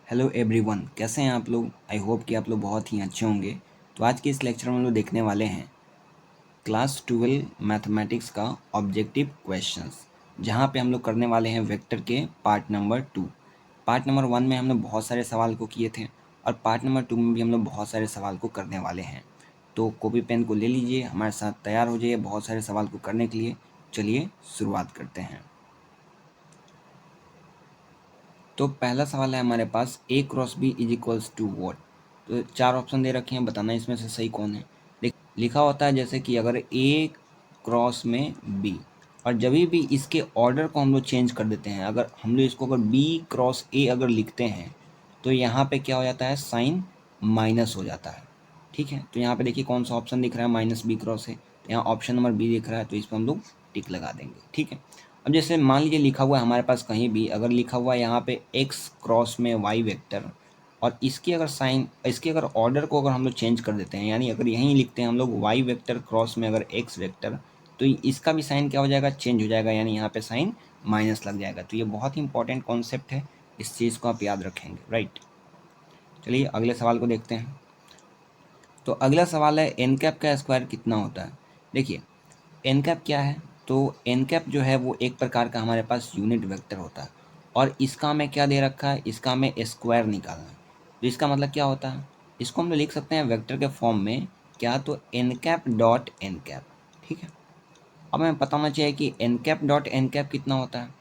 Hello everyone, कैसे हैं आप लोग। आई होप कि आप लोग बहुत ही अच्छे होंगे। तो आज के इस लेक्चर में हम लोग देखने वाले हैं क्लास 12 मैथमेटिक्स का ऑब्जेक्टिव क्वेश्चंस, जहां पे हम लोग करने वाले हैं वेक्टर के पार्ट नंबर 2। पार्ट नंबर 1 में हम लोग बहुत सारे सवाल को किए थे और पार्ट नंबर 2 में भी हम लोग बहुत सारे सवाल को करने वाले हैं। तो कॉपी पेन को ले लीजिए, हमारे साथ तैयार हो जाइए बहुत सारे सवाल को करने के लिए। चलिए शुरुआत करते हैं। तो पहला सवाल है हमारे पास A cross B is equals to what. तो चार ऑप्शन दे रखे हैं, बताना इसमें से सही कौन है। लिखा होता है जैसे कि अगर ए क्रॉस में बी, और जब भी इसके ऑर्डर को हम लोग चेंज कर देते हैं, अगर हम लोग इसको अगर बी क्रॉस ए अगर लिखते हैं तो यहाँ पे क्या हो जाता है, साइन माइनस हो जाता है। ठीक है, तो यहाँ पे देखिए कौन सा ऑप्शन दिख रहा है, माइनस बी क्रॉस है, तो यहाँ ऑप्शन नंबर बी दिख रहा है, तो इस पर हम लोग टिक लगा देंगे। ठीक है, अब जैसे मान लीजिए लिखा हुआ है हमारे पास कहीं भी, अगर लिखा हुआ है यहाँ पे एक्स क्रॉस में वाई वेक्टर, और इसकी अगर साइन, इसके अगर ऑर्डर को अगर हम लोग चेंज कर देते हैं, यानी अगर यहीं लिखते हैं हम लोग वाई वेक्टर क्रॉस में अगर एक्स वेक्टर, तो इसका भी साइन क्या हो जाएगा, चेंज हो जाएगा, यानी यहाँ पे साइन माइनस लग जाएगा। तो ये बहुत ही इंपॉर्टेंट कॉन्सेप्ट है, इस चीज़ को आप याद रखेंगे। राइट, चलिए अगले सवाल को देखते हैं। तो अगला सवाल है एन कैप का स्क्वायर कितना होता है। देखिए एन कैप क्या है, तो एन कैप जो है वो एक प्रकार का हमारे पास यूनिट वेक्टर होता है, और इसका हमें क्या दे रखा है, इसका हमें स्क्वायर निकालना है। तो इसका मतलब क्या होता है, इसको हम लोग लिख सकते हैं वेक्टर के फॉर्म में क्या, तो n cap dot n cap. ठीक है, अब हमें पता होना चाहिए कि n cap dot n cap कितना होता है।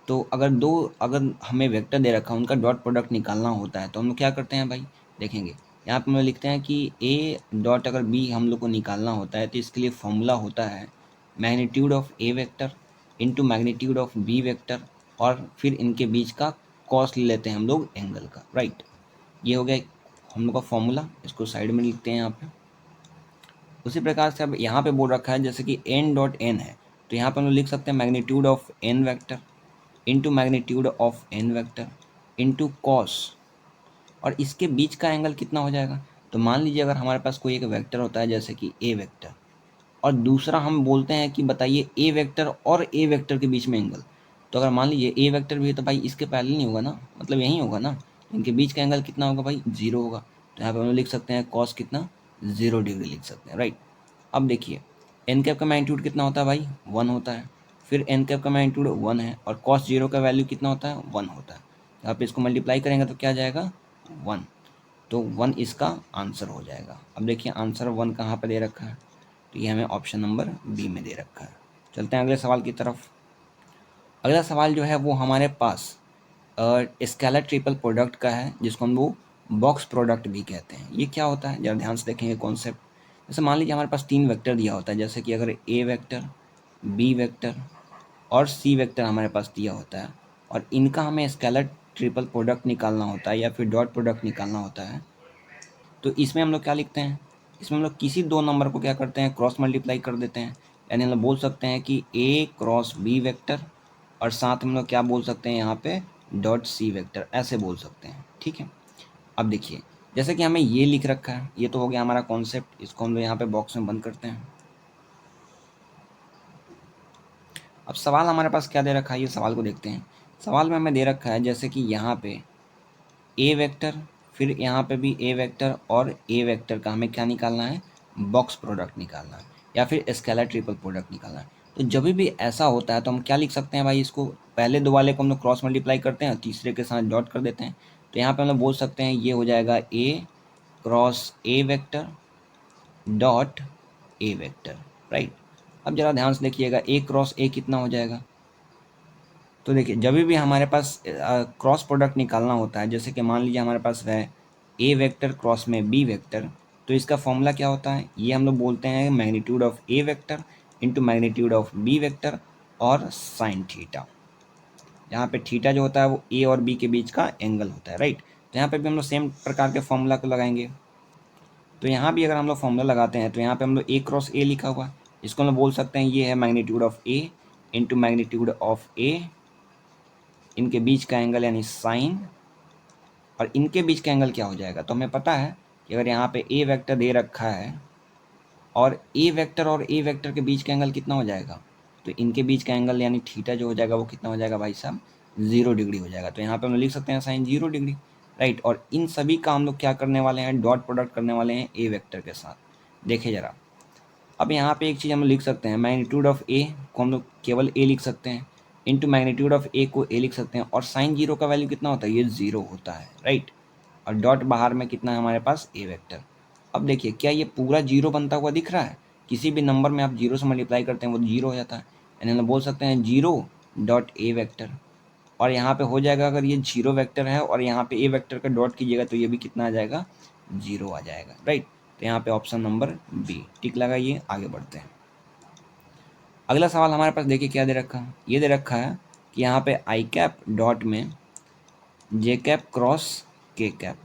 तो अगर हमें वेक्टर दे रखा है, उनका डॉट प्रोडक्ट निकालना होता है, तो हम लोग क्या करते हैं भाई, देखेंगे यहाँ पे हम लोग लिखते हैं कि ए डॉट अगर बी हम लोग को निकालना होता है, तो इसके लिए फॉर्मूला होता है magnitude of a vector into magnitude of b vector, और फिर इनके बीच का कॉस ले लेते हैं हम लोग एंगल का। राइट, ये हो गया हम लोग का फॉर्मूला, इसको साइड में लिखते हैं यहाँ पे। उसी प्रकार से अब यहाँ पे बोल रखा है जैसे कि एन डॉट एन है, तो यहाँ पे हम लोग लिख सकते हैं magnitude of n vector into magnitude of n vector into cos, और इसके बीच का एंगल कितना हो जाएगा। तो मान लीजिए अगर हमारे पास कोई एक वेक्टर होता है जैसे कि ए वेक्टर, और दूसरा हम बोलते हैं कि बताइए ए वेक्टर और ए वेक्टर के बीच में एंगल। तो अगर मान लीजिए ए वेक्टर भी है तो भाई इसके पैरेलल नहीं होगा ना, मतलब यही होगा ना, इनके बीच का एंगल कितना होगा भाई, 0 होगा। तो यहाँ पे हम लोग लिख सकते हैं कॉस कितना, 0 डिग्री लिख सकते हैं। राइट, अब देखिए एन कैप का मैग्नीट्यूड कितना होता है भाई, 1 होता है, फिर एन कैप का मैग्नीट्यूड 1 है, और कॉस 0 का वैल्यू कितना होता है, 1 होता है। यहाँ पे इसको मल्टीप्लाई करेंगे तो क्या आ जाएगा, 1। तो 1 इसका आंसर हो जाएगा। अब देखिए आंसर 1 कहाँ पे दे रखा है, तो ये हमें ऑप्शन नंबर बी में दे रखा है। चलते हैं अगले सवाल की तरफ। अगला सवाल जो है वो हमारे पास स्केलर ट्रिपल प्रोडक्ट का है, जिसको हम वो बॉक्स प्रोडक्ट भी कहते हैं। ये क्या होता है, जरा ध्यान से देखेंगे कॉन्सेप्ट। जैसे मान लीजिए हमारे पास 3 वेक्टर दिया होता है, जैसे कि अगर ए वेक्टर, बी वेक्टर और सी वेक्टर हमारे पास दिया होता है, और इनका हमें स्केलर ट्रिपल प्रोडक्ट निकालना होता है या फिर डॉट प्रोडक्ट निकालना होता है। तो इसमें हम लोग क्या लिखते हैं, इसमें हम लोग किसी दो नंबर को क्या करते हैं, क्रॉस मल्टीप्लाई कर देते हैं। यानी हम लोग बोल सकते हैं कि ए क्रॉस बी वेक्टर, और साथ हम लोग क्या बोल सकते हैं यहाँ पे, डॉट सी वेक्टर, ऐसे बोल सकते हैं। ठीक है, अब देखिए जैसे कि हमें ये लिख रखा है, ये तो हो गया हमारा कॉन्सेप्ट, इसको हम लोग यहाँ पे बॉक्स में बंद करते हैं। अब सवाल हमारे पास क्या दे रखा है, ये सवाल को देखते हैं। सवाल में हमें दे रखा है जैसे कि यहाँ पे ए वेक्टर, फिर यहाँ पे भी ए वेक्टर, और ए वेक्टर का हमें क्या निकालना है, बॉक्स प्रोडक्ट निकालना है, या फिर स्केलर ट्रिपल प्रोडक्ट निकालना है। तो जब भी ऐसा होता है तो हम क्या लिख सकते हैं भाई, इसको पहले दो वाले को हम लोग क्रॉस मल्टीप्लाई करते हैं, तीसरे के साथ डॉट कर देते हैं। तो यहाँ पे हम लोग बोल सकते हैं ये हो जाएगा A cross A vector dot A vector. Right, अब जरा ध्यान से देखिएगा ए क्रॉस ए कितना हो जाएगा। तो देखिए जब भी हमारे पास क्रॉस प्रोडक्ट निकालना होता है, जैसे कि मान लीजिए हमारे पास है ए वेक्टर क्रॉस में बी वेक्टर, तो इसका फॉर्मूला क्या होता है, ये हम लोग बोलते हैं magnitude of a vector into magnitude of b vector और साइन थीटा। यहाँ पे थीटा जो होता है वो ए और बी के बीच का एंगल होता है। राइट, तो यहाँ पे भी हम लोग सेम प्रकार के फॉर्मूला को लगाएंगे। तो यहाँ भी अगर हम लोग फॉर्मूला लगाते हैं तो यहाँ पे हम लोग ए क्रॉस ए लिखा हुआ है, इसको हम लोग बोल सकते हैं ये है magnitude of A into magnitude of A, इनके बीच का एंगल यानी साइन, और इनके बीच का एंगल क्या हो जाएगा। तो हमें पता है कि अगर यहाँ पे ए वेक्टर दे रखा है और ए वेक्टर के बीच का एंगल कितना हो जाएगा, तो इनके बीच का एंगल यानी थीटा जो हो जाएगा वो कितना हो जाएगा भाई साहब, 0 डिग्री हो जाएगा। तो यहाँ पे हम लिख सकते हैं साइन 0 डिग्री। राइट। और इन सभी का हम लोग क्या करने वाले हैं, डॉट प्रोडक्ट करने वाले हैं ए वेक्टर के साथ। देखिए ज़रा, अब यहाँ पे एक चीज़ हम लिख सकते हैं, मैग्नीट्यूड ऑफ ए को हम लोग केवल ए लिख सकते हैं, इंटू मैग्नीट्यूड ऑफ ए को ए लिख सकते हैं, और साइन जीरो का वैल्यू कितना होता है, ये ज़ीरो होता है, राइट। और डॉट बाहर में कितना है हमारे पास, ए वेक्टर। अब देखिए क्या ये पूरा जीरो बनता हुआ दिख रहा है, किसी भी नंबर में आप जीरो से मल्टीप्लाई करते हैं वो जीरो हो जाता है, यानी हम बोल सकते हैं जीरो डॉट ए वेक्टर। और यहाँ पे हो जाएगा, अगर ये जीरो वेक्टर है और यहाँ पे ए वेक्टर का डॉट कीजिएगा तो ये भी कितना आ जाएगा, जीरो आ जाएगा, राइट। तो यहाँ पे ऑप्शन नंबर बी टिक लगाइए, आगे बढ़ते हैं। अगला सवाल हमारे पास देखिए क्या दे रखा है, ये दे रखा है कि यहाँ पे आई कैप डॉट में जे कैप क्रॉस के कैप।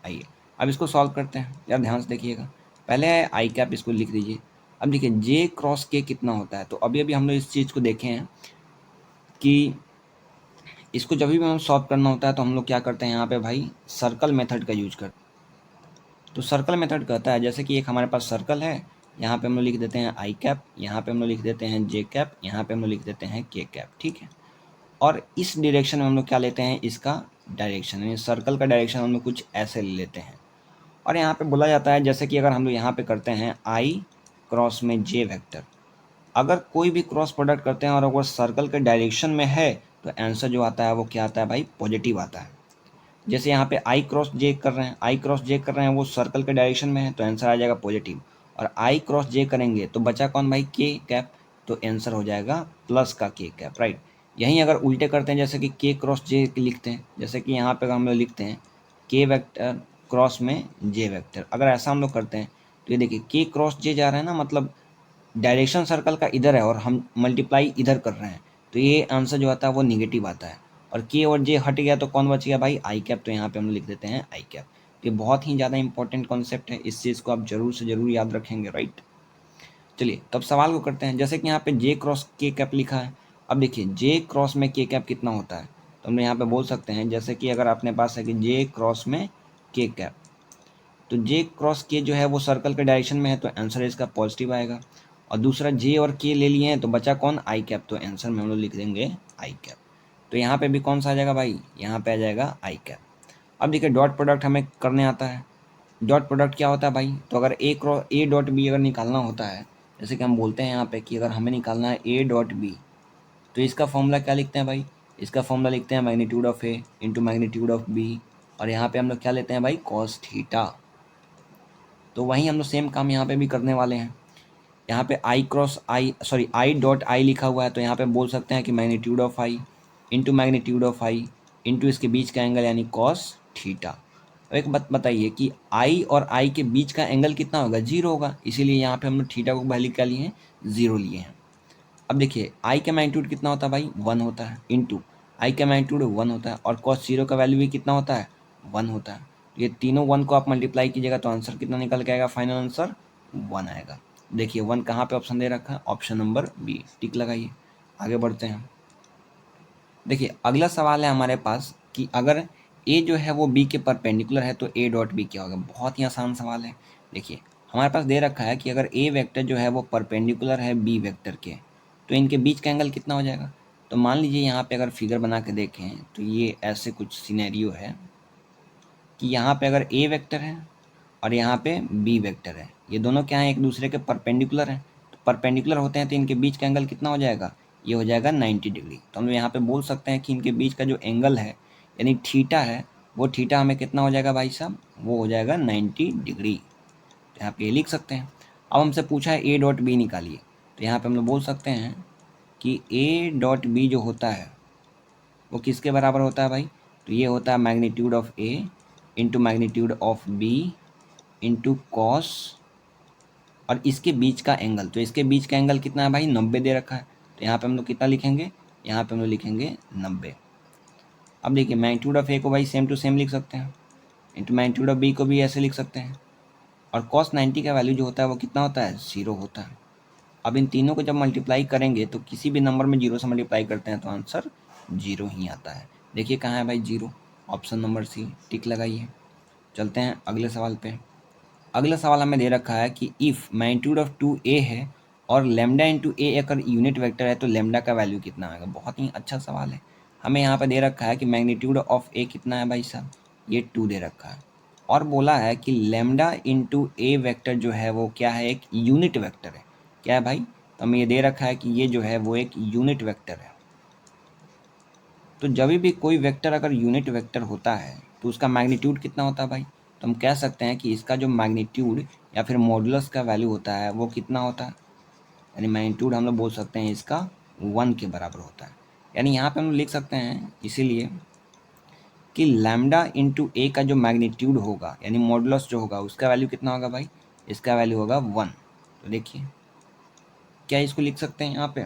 आइए अब इसको सॉल्व करते हैं, यार ध्यान से देखिएगा। पहले आई कैप, इसको लिख दीजिए। अब देखिए जे क्रॉस के कितना होता है, तो अभी अभी हम लोग इस चीज़ को देखे हैं कि इसको जब भी हमें सॉल्व करना होता है तो हम लोग क्या करते हैं, यहाँ पे भाई सर्कल मेथड का यूज करते हैं। तो सर्कल मेथड कहता है, जैसे कि एक हमारे पास सर्कल है, यहाँ पे हम लोग लिख देते हैं आई कैप, यहाँ पे हम लोग लिख देते हैं जे कैप, यहाँ पे हम लोग लिख देते हैं के कैप, ठीक है। और इस डायरेक्शन में हम लोग क्या लेते हैं, इसका डायरेक्शन, यानी सर्कल का डायरेक्शन हम लोग कुछ ऐसे ले लेते हैं। और यहाँ पे बोला जाता है, जैसे कि अगर हम लोग यहाँ पे करते हैं आई क्रॉस में जे वेक्टर, अगर कोई भी क्रॉस प्रोडक्ट करते हैं और अगर सर्कल के डायरेक्शन में है तो आंसर जो आता है वो क्या आता है भाई, पॉजिटिव आता है। जैसे यहाँ पे आई क्रॉस जे कर रहे हैं, आई क्रॉस जे कर रहे हैं, वो सर्कल के डायरेक्शन में है तो आंसर आ जाएगा पॉजिटिव। और आई क्रॉस जे करेंगे तो बचा कौन भाई, के कैप, तो आंसर हो जाएगा प्लस का के कैप, राइट। यहीं अगर उल्टे करते हैं, जैसे कि के क्रॉस जे लिखते हैं, जैसे कि यहाँ पे हम लोग लिखते हैं के वेक्टर क्रॉस में जे वेक्टर, अगर ऐसा हम लोग करते हैं तो ये देखिए के क्रॉस जे जा रहा है ना, मतलब डायरेक्शन सर्कल का इधर है और हम मल्टीप्लाई इधर कर रहे हैं, तो ये आंसर जो आता है वो निगेटिव आता है। और के और जे हट गया तो कौन बच गया भाई, आई कैप, तो यहाँ पे हम लिख देते हैं आई कैप। ये बहुत ही ज़्यादा इंपॉर्टेंट कॉन्सेप्ट है, इस चीज़ को आप जरूर से जरूर याद रखेंगे, राइट। चलिए तब सवाल को करते हैं, जैसे कि यहाँ पे जे क्रॉस के कैप लिखा है। अब देखिए जे क्रॉस में के कैप कितना होता है, तो हम यहाँ पे बोल सकते हैं, जैसे कि अगर अपने पास है कि जे क्रॉस में के कैप, तो जे क्रॉस के जो है वो सर्कल के डायरेक्शन में है तो आंसर इसका पॉजिटिव आएगा। और दूसरा जे और के ले लिए हैं तो बचा कौन, आई कैप, तो आंसर में हम लोग लिख देंगे आई कैप। तो यहाँ पे भी कौन सा आ जाएगा भाई, यहाँ पे आ जाएगा आई कैप। अब देखिए डॉट प्रोडक्ट हमें करने आता है। डॉट प्रोडक्ट क्या होता है भाई, तो अगर ए क्रॉस ए डॉट बी अगर निकालना होता है, जैसे कि हम बोलते हैं यहाँ पे कि अगर हमें निकालना है ए डॉट बी, तो इसका फॉर्मूला क्या लिखते हैं भाई, इसका फॉर्मूला लिखते हैं magnitude of A into magnitude of b, और यहाँ पे हम लोग क्या लेते हैं भाई, कॉस थीटा। तो वहीं हम लोग सेम काम यहाँ पे भी करने वाले हैं। यहाँ पे I cross I, sorry I dot I लिखा हुआ है, तो यहाँ पे बोल सकते हैं कि magnitude of I into magnitude of I into इसके बीच का एंगल यानी कॉस थीटा। अब एक बात बताइए कि आई और आई के बीच का एंगल कितना होगा, जीरो होगा, इसीलिए यहाँ पे हम लोग थीटा को वैल्यू क्या लिए हैं, जीरो लिए हैं। अब देखिए आई का मैग्नीट्यूड कितना होता है भाई, वन होता है, इंटू आई का मैग्नीट्यूड वन होता है, और कॉस जीरो का वैल्यू भी कितना होता है, वन होता है। ये तीनों वन को आप मल्टीप्लाई कीजिएगा तो आंसर कितना निकल के आएगा, फाइनल आंसर वन आएगा। देखिए वन कहाँ पे ऑप्शन दे रखा है, ऑप्शन नंबर बी, टिक लगाइए, आगे बढ़ते हैं। देखिए अगला सवाल है हमारे पास कि अगर ए जो है वो बी के परपेंडिकुलर है तो ए डॉट बी क्या होगा। बहुत ही आसान सवाल है। देखिए हमारे पास दे रखा है कि अगर ए वेक्टर जो है वो परपेंडिकुलर है बी वेक्टर के, तो इनके बीच का एंगल कितना हो जाएगा। तो मान लीजिए यहाँ पे अगर फिगर बना के देखें तो ये ऐसे कुछ सिनेरियो है कि यहाँ पे अगर ए वेक्टर है और यहाँ पे बी वेक्टर है, ये दोनों क्या हैं, एक दूसरे के परपेंडिकुलर हैं। तो परपेंडिकुलर होते हैं तो इनके बीच का एंगल कितना हो जाएगा, ये हो जाएगा 90 डिग्री। तो हम लोग यहाँ पे बोल सकते हैं कि इनके बीच का जो एंगल है यानी थीटा है, वो थीटा हमें कितना हो जाएगा भाई साहब, वो हो जाएगा 90 डिग्री। तो यहाँ पे ये लिख सकते हैं। अब हमसे पूछा है ए डॉट बी निकालिए, तो यहाँ पे हम लोग बोल सकते हैं कि ए डॉट बी जो होता है वो किसके बराबर होता है भाई, तो ये होता है magnitude of A into magnitude of b into cos, और इसके बीच का एंगल, तो इसके बीच का एंगल कितना है भाई, 90 दे रखा है। तो यहाँ पे हम लोग कितना लिखेंगे, यहाँ पे हम लोग लिखेंगे 90। अब देखिए मैग्नीट्यूड ऑफ ए को भाई सेम टू सेम लिख सकते हैं, इंटू मैग्नीट्यूड ऑफ बी को भी ऐसे लिख सकते हैं, और कॉस 90 का वैल्यू जो होता है वो कितना होता है, जीरो होता है। अब इन तीनों को जब मल्टीप्लाई करेंगे तो किसी भी नंबर में जीरो से मल्टीप्लाई करते हैं तो आंसर जीरो ही आता है। देखिए कहाँ है भाई जीरो, ऑप्शन नंबर सी, टिक लगाइए। चलते हैं अगले सवाल पे। अगला सवाल हमें दे रखा है कि इफ़ मैग्नीट्यूड ऑफ 2a है और लेमडा इंटू ए अगर यूनिट वेक्टर है तो लेमडा का वैल्यू कितना आएगा। बहुत ही अच्छा सवाल है। हमें यहाँ पे दे रखा है कि मैग्नीट्यूड ऑफ ए कितना है भाई साहब, ये 2 दे रखा है और बोला है कि लैम्डा इंटू ए वेक्टर जो है वो क्या है, एक यूनिट वेक्टर है। क्या है भाई, तो हमें ये दे रखा है कि ये जो है वो एक यूनिट वेक्टर है। तो जब भी कोई वेक्टर अगर यूनिट वेक्टर होता है तो उसका मैग्नीट्यूड कितना होता है भाई, तो हम कह सकते हैं कि इसका जो मैग्नीट्यूड या फिर मॉडुलस का वैल्यू होता है वो कितना होता है, यानी मैग्नीट्यूड हम लोग बोल सकते हैं इसका 1 के बराबर होता है। यानी यहाँ पे हम लोग लिख सकते हैं इसीलिए कि लैम्डा इंटू ए का जो मैग्नीट्यूड होगा यानी मॉडुलस जो होगा उसका वैल्यू कितना होगा भाई, इसका वैल्यू होगा 1। तो देखिए क्या इसको लिख सकते हैं यहाँ पे,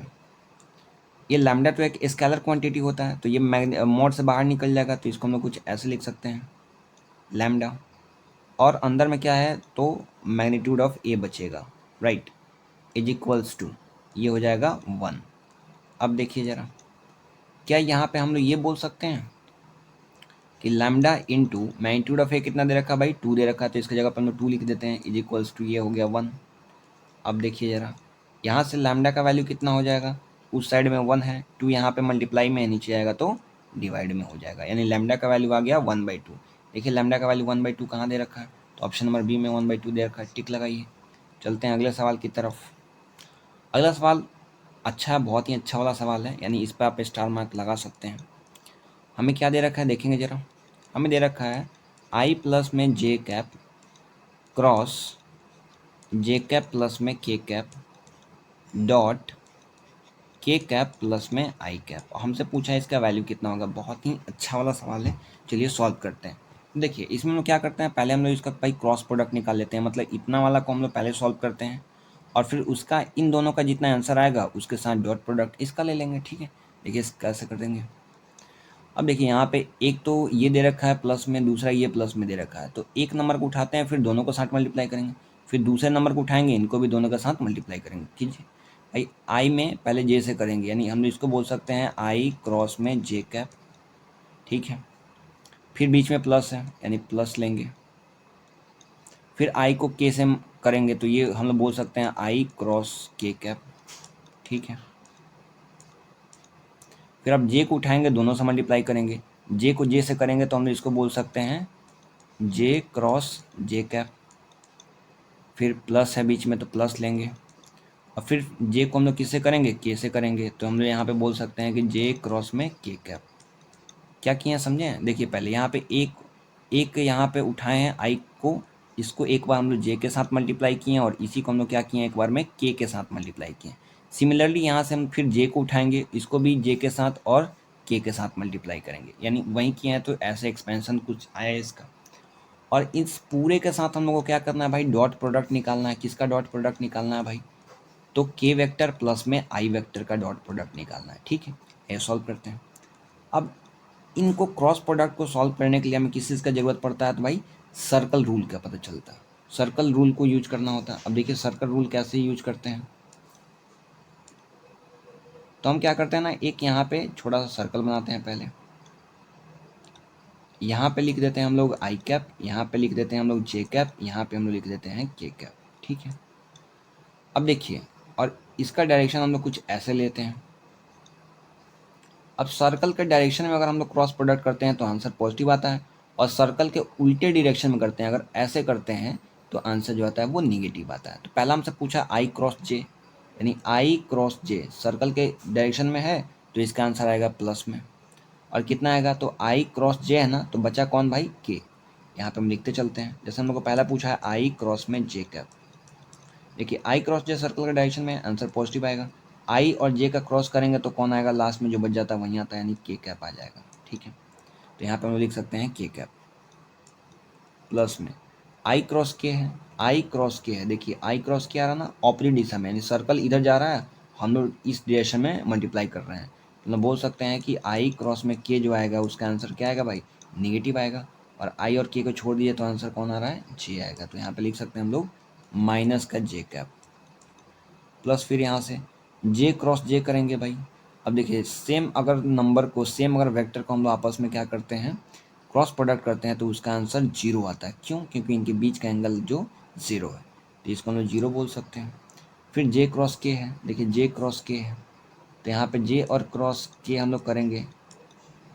ये लैम्डा तो एक स्केलर क्वांटिटी होता है तो ये मोड से बाहर निकल जाएगा, तो इसको हम लोग कुछ ऐसे लिख सकते हैं लैम्डा, और अंदर में क्या है तो मैग्नीट्यूड ऑफ ए बचेगा, राइट, इज इक्वल्स टू ये हो जाएगा 1। अब देखिए ज़रा, क्या यहाँ पे हम लोग ये बोल सकते हैं कि लैम्डा इंटू मैग्नीट्यूड ऑफ ए कितना दे रखा है भाई, 2 दे रखा है, तो इसकी जगह पर हम लोग 2 लिख देते हैं, इज इक्वल्स टू ये हो गया 1। अब देखिए ज़रा, यहाँ से लैम्डा का वैल्यू कितना हो जाएगा, उस साइड में 1 है, 2 यहाँ पे मल्टीप्लाई में है, नीचे आएगा तो डिवाइड में हो जाएगा, यानी लैम्डा का वैल्यू आ गया 1/2। देखिए लैम्डा का वैल्यू 1/2 कहाँ दे रखा है, तो ऑप्शन नंबर बी में 1/2 दे रखा है, टिक लगाइए। चलते हैं अगले सवाल की तरफ। अगला सवाल अच्छा है, बहुत ही अच्छा वाला सवाल है, यानी इस पर आप स्टार मार्क लगा सकते हैं। हमें क्या दे रखा है देखेंगे ज़रा, हमें दे रखा है आई प्लस में जे कैप क्रॉस जे कैप प्लस में के कैप डॉट के कैप प्लस में आई कैप। हमसे पूछा है इसका वैल्यू कितना होगा, बहुत ही अच्छा वाला सवाल है, चलिए सॉल्व करते हैं। देखिए इसमें हम लोग क्या करते हैं, पहले हम लोग इसका भाई क्रॉस प्रोडक्ट निकाल लेते हैं, मतलब इतना वाला को हम लोग पहले सॉल्व करते हैं और फिर उसका इन दोनों का जितना आंसर आएगा उसके साथ डॉट प्रोडक्ट इसका ले लेंगे, ठीक है। देखिए कैसे कर देंगे। अब देखिए यहाँ पे एक तो ये दे रखा है प्लस में, दूसरा ये प्लस में दे रखा है, तो एक नंबर को उठाते हैं फिर दोनों को साथ मल्टीप्लाई करेंगे, फिर दूसरे नंबर को उठाएंगे इनको भी दोनों के साथ मल्टीप्लाई करेंगे, कीजिए भाई। आई में पहले जे से करेंगे, यानी हम इसको बोल सकते हैं आई क्रॉस में जे कैप, ठीक है। फिर बीच में प्लस है यानी प्लस लेंगे, फिर आई को के से करेंगे तो ये हम लोग बोल सकते हैं आई क्रॉस के कैप, ठीक है। फिर अब जे को उठाएंगे दोनों से मल्टीप्लाई करेंगे, जे को जे से करेंगे तो हम लोग इसको बोल सकते हैं जे क्रॉस जे कैप, फिर प्लस है बीच में तो प्लस लेंगे, और फिर जे को हम लोग किससे करेंगे, के से करेंगे, तो हम लोग यहाँ पे बोल सकते हैं कि जे क्रॉस में के कैप। क्या किए हैं समझे हैं, देखिए पहले यहाँ पे एक एक यहाँ पे उठाए हैं आई को, इसको एक बार हम लोग जे के साथ मल्टीप्लाई किए हैं और इसी को हम लोग क्या किए हैं एक बार में के साथ मल्टीप्लाई किए हैं। सिमिलरली यहाँ से हम फिर जे को उठाएंगे, इसको भी जे के साथ और के साथ मल्टीप्लाई करेंगे, यानी वहीं किए हैं, तो ऐसे एक्सपेंशन कुछ आया है इसका। और इस पूरे के साथ हम लोग को क्या करना है भाई, डॉट प्रोडक्ट निकालना है। किसका डॉट प्रोडक्ट निकालना है भाई, तो के वेक्टर प्लस में आई वेक्टर का डॉट प्रोडक्ट निकालना है, ठीक है। ये सॉल्व करते हैं। अब इनको क्रॉस प्रोडक्ट को सॉल्व करने के लिए हमें किस चीज़ का ज़रूरत पड़ता है, तो भाई सर्कल रूल का पता चलता है, सर्कल रूल को यूज करना होता है। अब देखिए सर्कल रूल कैसे यूज करते हैं, तो हम क्या करते हैं ना, एक यहाँ पे छोटा सा सर्कल बनाते हैं, पहले यहाँ पे लिख देते हैं हम लोग आई कैप, यहाँ पे लिख देते हैं हम लोग जे कैप, यहाँ पे हम लोग लिख देते हैं के कैप, ठीक है। अब देखिए, और इसका डायरेक्शन हम लोग कुछ ऐसे लेते हैं। अब सर्कल के डायरेक्शन में अगर हम लोग क्रॉस प्रोडक्ट करते हैं तो आंसर पॉजिटिव आता है, और सर्कल के उल्टे डायरेक्शन में करते हैं, अगर ऐसे करते हैं तो आंसर जो आता है वो निगेटिव आता है। तो पहला हमसे पूछा आई क्रॉस जे, यानी आई क्रॉस जे सर्कल के डायरेक्शन में है तो इसका आंसर आएगा प्लस में, और कितना आएगा, तो आई क्रॉस जे है ना, तो बचा कौन भाई, के। यहाँ पे हम लिखते चलते हैं, जैसे हम लोग को पहला पूछा है आई क्रॉस में जे कैप। देखिए आई क्रॉस जे सर्कल के डायरेक्शन में आंसर पॉजिटिव आएगा, आई और जे का क्रॉस करेंगे तो कौन आएगा, लास्ट में जो बच जाता है वहीं आता है, यानी के कैप आ जाएगा, ठीक है। तो यहाँ पे हम लिख सकते हैं के कैप प्लस में आई क्रॉस के है, आई क्रॉस के है, देखिए आई क्रॉस के आ रहा ना ऑपोजिट दिशा में, यानी सर्कल इधर जा रहा है, हम लोग इस डायरेक्शन में मल्टीप्लाई कर रहे हैं, तो बोल सकते हैं कि आई क्रॉस में के जो आएगा उसका आंसर क्या आएगा भाई, निगेटिव आएगा, और आई और के को छोड़ दिए तो आंसर कौन आ रहा है, जे आएगा। तो यहाँ पे लिख सकते हैं हम लोग माइनस का जे कैप प्लस, फिर यहाँ से जे क्रॉस जे करेंगे भाई। अब देखिए सेम अगर नंबर को, सेम अगर वेक्टर को हम लोग आपस में क्या करते हैं, क्रॉस प्रोडक्ट करते हैं, तो उसका आंसर जीरो आता है। क्यों, क्योंकि इनके बीच का एंगल जो ज़ीरो है, तो इसको हम लोग जीरो बोल सकते हैं। फिर जे क्रॉस के है, देखिए जे क्रॉस के है, तो यहाँ पे जे और क्रॉस के हम लोग करेंगे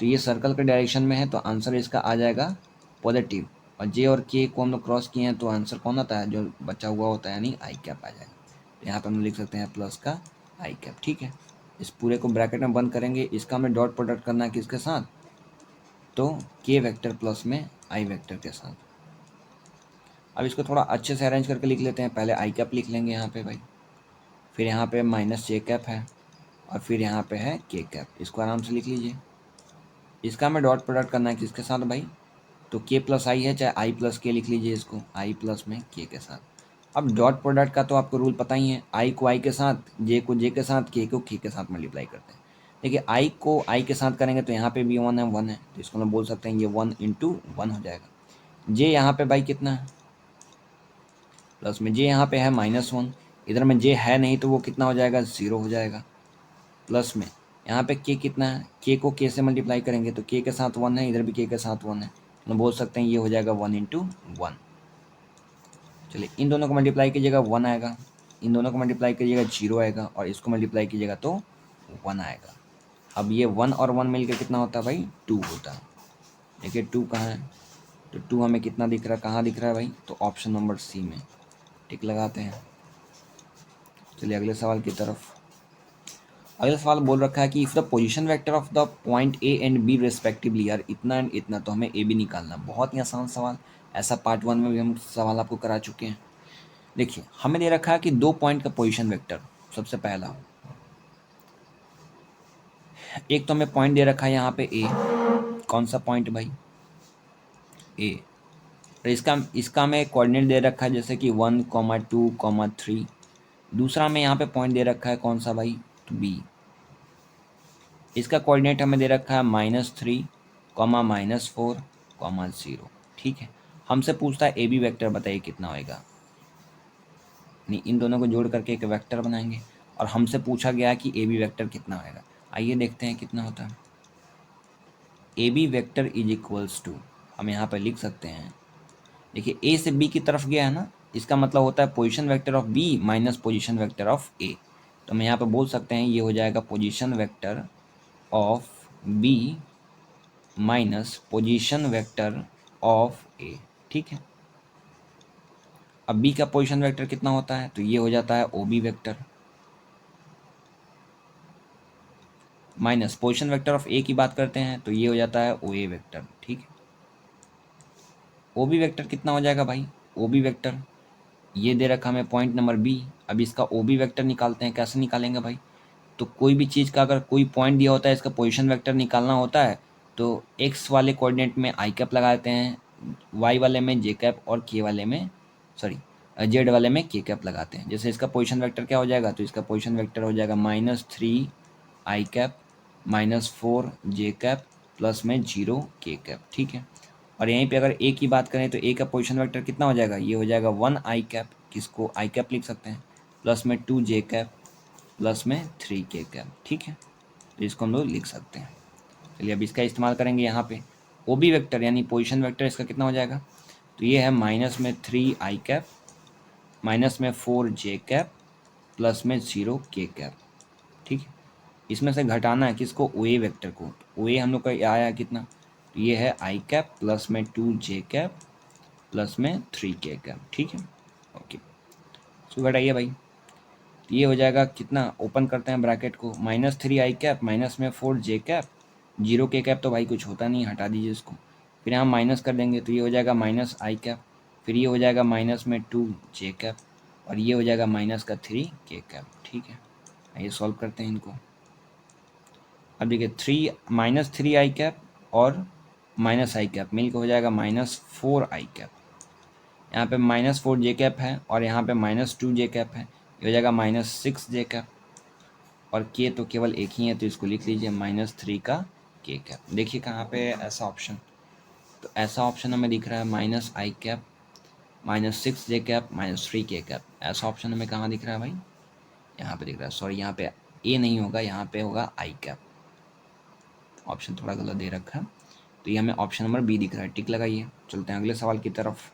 तो ये सर्कल के डायरेक्शन में है, तो आंसर इसका आ जाएगा पॉजिटिव, और जे और के को हम लोग क्रॉस किए हैं तो आंसर कौन आता है, जो बचा हुआ होता है यानी आई कैप आ जाएगा। तो यहाँ पर हम लिख सकते हैं प्लस का आई कैप। ठीक है, इस पूरे को ब्रैकेट में बंद करेंगे, इसका हमें डॉट प्रोडक्ट करना है किसके साथ, तो के वेक्टर प्लस में आई वेक्टर के साथ। अब इसको थोड़ा अच्छे से अरेंज करके लिख लेते हैं। पहले आई कैप लिख लेंगे यहाँ पे भाई, फिर यहाँ पे माइनस जे कैप है, और फिर यहाँ पे है के कैप। इसको आराम से लिख लीजिए। इसका हमें डॉट प्रोडक्ट करना है किसके साथ भाई, तो के प्लस आई है, चाहे आई प्लस के लिख लीजिए इसको, आई प्लस में के साथ। अब डॉट प्रोडक्ट का तो आपको रूल पता ही है, आई को आई के साथ, जे को जे के साथ, के को के साथ मल्टीप्लाई करते हैं। देखिए आई को आई के साथ करेंगे तो यहाँ पे भी वन है, वन है, तो इसको हम बोल सकते हैं ये 1 × 1 हो जाएगा। जे यहाँ पे भाई कितना है, प्लस में जे यहाँ पे है -1, इधर में जे है नहीं तो वो कितना हो जाएगा, 0 हो जाएगा। प्लस में यहाँ पे के कितना है, के को के से मल्टीप्लाई करेंगे तो के साथ 1 है, इधर भी के साथ 1 है, तो बोल सकते हैं ये हो जाएगा 1 × 1। चलिए इन दोनों को मल्टीप्लाई कीजिएगा 1 आएगा, इन दोनों को मल्टीप्लाई कीजिएगा 0 आएगा, और इसको मल्टीप्लाई कीजिएगा तो 1 आएगा। अब ये 1 और 1 मिलकर कितना होता है भाई, 2 होता है। देखिए 2 कहाँ है, तो 2 हमें कितना दिख रहा है, कहाँ दिख रहा है भाई, तो ऑप्शन नंबर सी में। टिक लगाते हैं। चलिए अगले सवाल की तरफ। अगला सवाल बोल रखा है कि if the position vector of the point a and b respectively यार इतना एंड इतना, तो हमें ए बी निकालना। बहुत ही आसान सवाल, ऐसा पार्ट 1 में भी हम सवाल आपको करा चुके हैं। देखिए हमें दे रखा है कि 2 पॉइंट का पोजीशन वेक्टर। सबसे पहला एक तो हमें पॉइंट दे रखा है यहाँ पे ए, कौन सा पॉइंट भाई, ए। तो इसका हमें कोऑर्डिनेट दे रखा है जैसे कि 1, 2, 3। दूसरा हमें यहाँ पे पॉइंट दे रखा है कौन सा भाई, तो बी। इसका कोऑर्डिनेट हमें दे रखा है -3, -4, 0। ठीक है, हमसे पूछता है ए बी वेक्टर बताइए कितना होएगा, नहीं इन दोनों को जोड़ करके एक वेक्टर बनाएंगे, और हमसे पूछा गया है कि ए बी वेक्टर कितना होएगा। आइए देखते हैं कितना होता है। A b vector is equals to, हम यहाँ पर लिख सकते हैं, देखिए ए से बी की तरफ गया है ना, इसका मतलब होता है position vector of B minus position vector of A. तो हम यहाँ पर बोल सकते हैं ये हो जाएगा position vector of B minus position vector of A. ठीक है, अब बी का पोजीशन वेक्टर कितना होता है, तो ये हो जाता है O B vector, minus position vector of A की बात करते हैं तो ये हो जाता है ओ ए वेक्टर। ठीक है, ओ बी वेक्टर कितना हो जाएगा भाई, ओ बी वेक्टर ये दे रखा हमें पॉइंट नंबर बी। अब इसका ओ बी वेक्टर निकालते हैं, कैसे निकालेंगे भाई, तो कोई भी चीज़ का अगर कोई पॉइंट दिया होता है इसका पोजीशन वेक्टर निकालना होता है तो एक्स वाले कोऑर्डिनेट में आई कैप लगाते हैं, वाई वाले में जे कैप, और के वाले में सॉरी जेड वाले में के कैप लगाते हैं। जैसे इसका पोजीशन वेक्टर क्या हो जाएगा, तो इसका पोजीशन वेक्टर हो जाएगा -3 आई कैप, -4 जे कैप, प्लस में 0 के कैप। ठीक है, और यहीं पे अगर ए की बात करें तो ए का पोजीशन वेक्टर कितना हो जाएगा, ये हो जाएगा 1 आई कैप, किसको आई कैप लिख सकते हैं, प्लस में 2 जे कैप, प्लस में 3 के कैप। ठीक है, तो इसको हम लोग लिख सकते हैं। चलिए अब इसका इस्तेमाल करेंगे यहाँ पे, ओ बी वेक्टर यानी पोजीशन वेक्टर इसका कितना हो जाएगा, तो ये है -3 आई कैप, -4 जे कैप, प्लस में 0 के कैप। ठीक है, इसमें से घटाना है किसको, ओ ए वेक्टर को। ओ ए हम लोग का आया कितना, तो ये है आई कैप प्लस में 2 जे कैप प्लस में 3 के कैप। ठीक है, ओके, इसको घटाइए भाई, तो ये हो जाएगा कितना, ओपन करते हैं ब्रैकेट को, -3 आई कैप -4 जे कैप, 0 के कैप तो भाई कुछ होता नहीं, हटा दीजिए इसको। फिर यहाँ माइनस कर देंगे तो ये हो जाएगा माइनस आई कैप, फिर ये हो जाएगा -2 जे कैप, और ये हो जाएगा -3 के कैप। ठीक है, आइए सॉल्व करते हैं इनको। अब देखिए -3 आई कैप और माइनस आई कैप मिलकर हो जाएगा -4 आई कैप, यहाँ पे -4 जे कैप है और यहाँ पे -2 जे कैप है, ये हो जाएगा -6 जे कैप, और के तो केवल एक ही है तो इसको लिख लीजिए -3 का के कैप। देखिए कहाँ पे ऐसा ऑप्शन, तो ऐसा ऑप्शन हमें दिख रहा है माइनस आई कैप, -6 जे कैप, -3 के कैप। ऐसा ऑप्शन हमें कहाँ दिख रहा है भाई, यहाँ पे दिख रहा है, सॉरी यहाँ पे ए नहीं होगा, यहाँ पे होगा आई कैप, ऑप्शन थोड़ा गलत दे रखा है, तो ये हमें ऑप्शन नंबर बी दिख रहा है। टिक लगाइए, चलते हैं अगले सवाल की तरफ।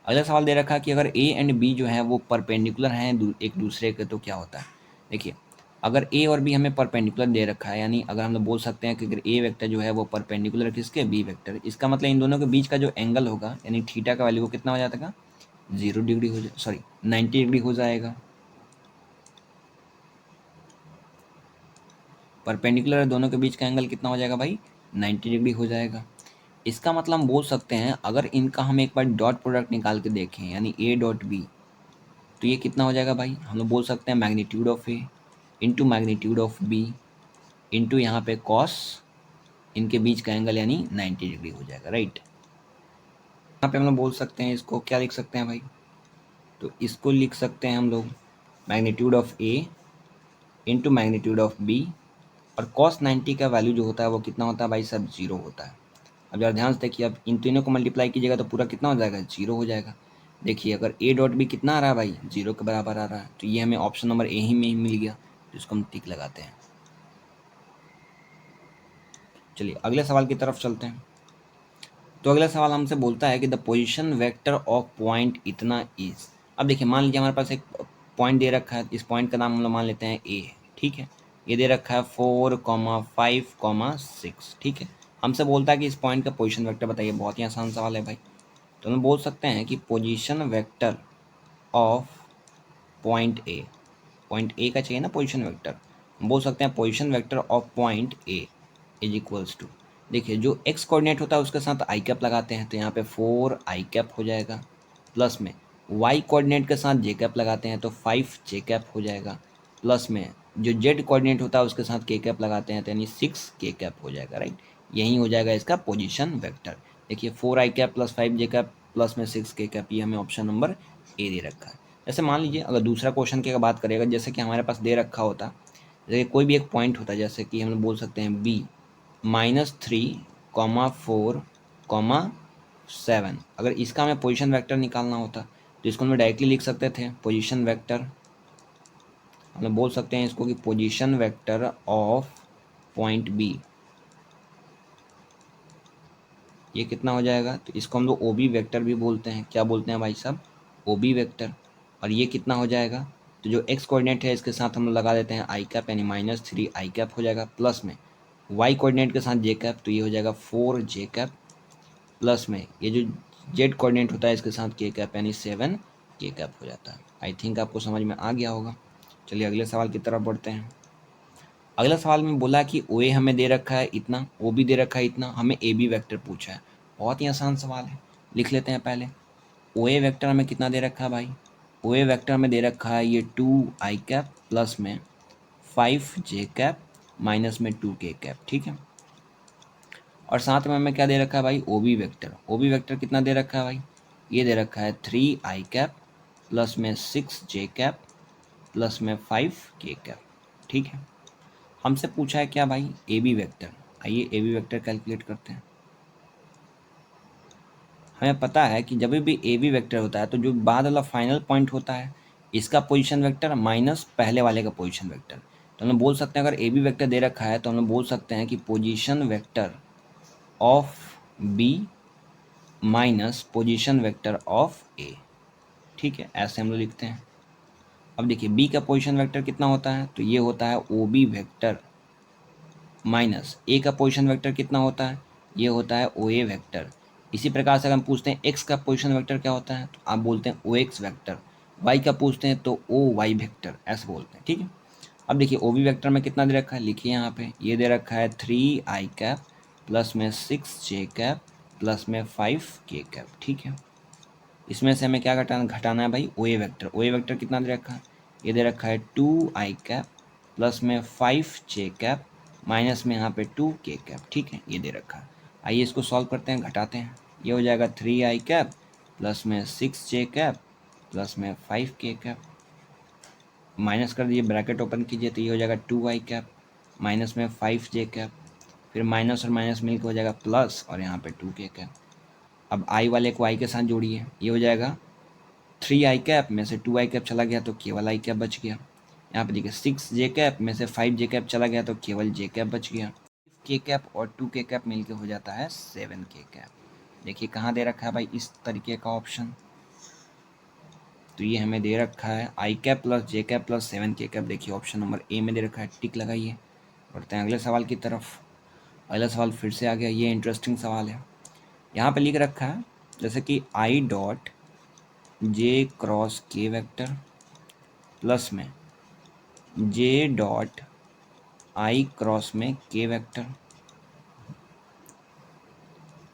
अगला सवाल दे रखा है कि अगर ए एंड बी जो है वो परपेंडिकुलर हैं एक दूसरे के तो क्या होता है। देखिए अगर ए और बी हमें परपेंडिकुलर दे रखा है, यानी अगर हम लोग बोल सकते हैं कि अगर ए वेक्टर जो है वो परपेंडिकुलर किसके, बी वेक्टर, इसका मतलब इन दोनों के बीच का जो एंगल होगा यानी थीटा का वैल्यू वो कितना हो जाएगा, 0 डिग्री हो जाए, सॉरी 90 डिग्री हो जाएगा। परपेंडिकुलर दोनों के बीच का एंगल कितना हो जाएगा भाई, 90 डिग्री हो जाएगा। इसका मतलब हम बोल सकते हैं अगर इनका हम एक बार डॉट प्रोडक्ट निकाल के देखें यानी ए डॉट बी, तो ये कितना हो जाएगा भाई, हम लोग बोल सकते हैं magnitude of A into magnitude of b into यहाँ पे कॉस इनके बीच का एंगल यानी 90 डिग्री हो जाएगा, राइट। यहाँ पे हम लोग बोल सकते हैं, इसको क्या लिख सकते हैं भाई, तो इसको लिख सकते हैं हम लोग magnitude of A into magnitude of b, और कॉस 90 का वैल्यू जो होता है वो कितना होता है भाई, सब 0 होता है। अब जरा ध्यान से देखिए, अब इन तीनों को मल्टीप्लाई कीजिएगा तो पूरा कितना हो जाएगा, 0 हो जाएगा। देखिए अगर ए डॉट बी कितना आ रहा है भाई, 0 के बराबर आ रहा है, तो ये हमें ऑप्शन नंबर ए ही में ही मिल गया, तो इसको हम टिक लगाते हैं। चलिए अगले सवाल की तरफ चलते हैं। तो अगला सवाल हमसे बोलता है कि the position vector of point इतना इज। अब देखिए मान लीजिए हमारे पास एक पॉइंट दे रखा है, इस पॉइंट का नाम हम लोग मान लेते हैं ए, ठीक है। ये दे रखा है 4,5,6, ठीक है। हमसे बोलता है कि इस पॉइंट का पोजीशन वेक्टर बताइए। बहुत ही आसान सवाल है भाई। तो हम बोल सकते हैं कि position vector of point a का चाहिए ना पोजीशन वेक्टर, हम बोल सकते हैं position vector of point a is equals to, देखिए जो एक्स कोऑर्डिनेट होता है उसके साथ आई कैप लगाते हैं तो यहाँ पे 4 आई कैप हो जाएगा, प्लस में वाई कोऑर्डिनेट के साथ जे कैप लगाते हैं तो 5 जे कैप हो जाएगा, प्लस में जो जेड कोऑर्डिनेट होता है उसके साथ के कैप लगाते हैं तो यानी 6 के कैप हो जाएगा, राइट। यही हो जाएगा इसका पोजीशन वेक्टर। देखिए 4 आई कैप प्लस 5 जे कैप प्लस में 6 के कैप, ये हमें ऑप्शन नंबर ए दे रखा है। जैसे मान लीजिए अगर दूसरा क्वेश्चन की अगर बात करेगा, जैसे कि हमारे पास दे रखा होता, जैसे कोई भी एक पॉइंट होता, जैसे कि हम लोग बोल सकते हैं बी -3,4,7, अगर इसका हमें पोजीशन वेक्टर निकालना होता तो इसको हम डायरेक्टली लिख सकते थे पोजीशन वेक्टर, हम लोग बोल सकते हैं इसको कि position vector of point b, ये कितना हो जाएगा, तो इसको हम लोग ओ बी वेक्टर भी बोलते हैं। क्या बोलते हैं भाई साहब, ओ बी वेक्टर। और ये कितना हो जाएगा, तो जो एक्स कोऑर्डिनेट है इसके साथ हम लोग लगा देते हैं आई कैप, यानी -3 आई कैप हो जाएगा, प्लस में वाई कोऑर्डिनेट के साथ जे कैप, तो ये हो जाएगा 4 जे कैप, प्लस में ये जो जेड कोऑर्डिनेट होता है इसके साथ के कैप यानी 7 के कैप हो जाता है। आई थिंक आपको समझ में आ गया होगा। चलिए अगले सवाल की तरफ बढ़ते हैं। अगला सवाल में बोला कि ओ ए हमें दे रखा है इतना, ओ बी दे रखा है इतना, हमें ए बी वैक्टर पूछा है। बहुत ही आसान सवाल है, लिख लेते हैं पहले। ओ ए वैक्टर हमें कितना दे रखा है भाई, ओ ए वैक्टर हमें दे रखा है ये 2 आई कैप प्लस में 5 जे कैप माइनस में 2 के कैप, ठीक है। और साथ में हमें क्या दे रखा है भाई, O B vector. O B vector कितना दे रखा है भाई, ये दे रखा है 3 आई कैप प्लस में 6 जे कैप प्लस में 5 के कैप, ठीक है। हमसे पूछा है क्या भाई, ए बी वैक्टर। आइए ए बी वैक्टर कैलकुलेट करते हैं। हमें पता है कि जब भी ए बी वैक्टर होता है तो जो बाद वाला फाइनल पॉइंट होता है इसका पोजीशन वेक्टर माइनस पहले वाले का पोजीशन वेक्टर। तो हम लोग बोल सकते हैं अगर ए बी वैक्टर दे रखा है तो हम लोग बोल सकते हैं कि position vector of B minus position vector of A, ठीक है, ऐसे हम लोग लिखते हैं। अब देखिए बी का पोजीशन वेक्टर कितना होता है, तो ये होता है ओ बी वेक्टर माइनस ए का पोजीशन वेक्टर कितना होता है, ये होता है ओ ए वेक्टर। इसी प्रकार से अगर हम पूछते हैं एक्स का पोजीशन वेक्टर क्या होता है, तो आप बोलते हैं ओ एक्स वेक्टर। वाई का पूछते हैं तो ओ वाई वेक्टर, ऐसे बोलते हैं, ठीक है। अब देखिए ओ बी वेक्टर में कितना दे रखा है, लिखिए यहाँ पे, ये दे रखा है 3 आई कैप प्लस में 6 जे कैप प्लस में 5 के कैप, ठीक है। इसमें से हमें क्या घटाना है भाई, ओ ए वेक्टर। ओ ए वेक्टर कितना दे रखा है, ये दे रखा है 2 आई कैप प्लस में 5 जे कैप माइनस में यहाँ पे 2 के कैप, ठीक है, ये दे रखा है। आइए इसको सॉल्व करते हैं, घटाते हैं। ये हो जाएगा 3 आई कैप प्लस में 6 जे कैप प्लस में 5 के कैप, माइनस कर दीजिए, ब्रैकेट ओपन कीजिए, तो ये हो जाएगा 2 आई कैप माइनस में 5 जे कैप, फिर माइनस और माइनस मिलकर हो जाएगा प्लस और यहाँ पे 2 के कैप। अब आई वाले को आई के साथ जोड़िए, ये हो जाएगा 3 आई कैप में से 2 आई कैप चला गया तो केवल आई कैप बच गया। यहाँ पे देखिए 6 जे कैप में से 5 जे कैप चला गया तो केवल जे कैप बच गया। के कैप और 2 के कैप मिलकर हो जाता है 7 के कैप। देखिए कहाँ दे रखा है भाई इस तरीके का ऑप्शन। तो ये हमें दे रखा है आई कैप प्लस जे कैप प्लस 7 k कैप। देखिए ऑप्शन नंबर ए में दे रखा है, टिक लगाइए। बढ़ते हैं अगले सवाल की तरफ। अगला सवाल फिर से आ गया, ये इंटरेस्टिंग सवाल है। यहाँ पे लिख रखा है जैसे कि आई डॉट जे क्रॉस के वेक्टर प्लस में जे डॉट आई क्रॉस में के वेक्टर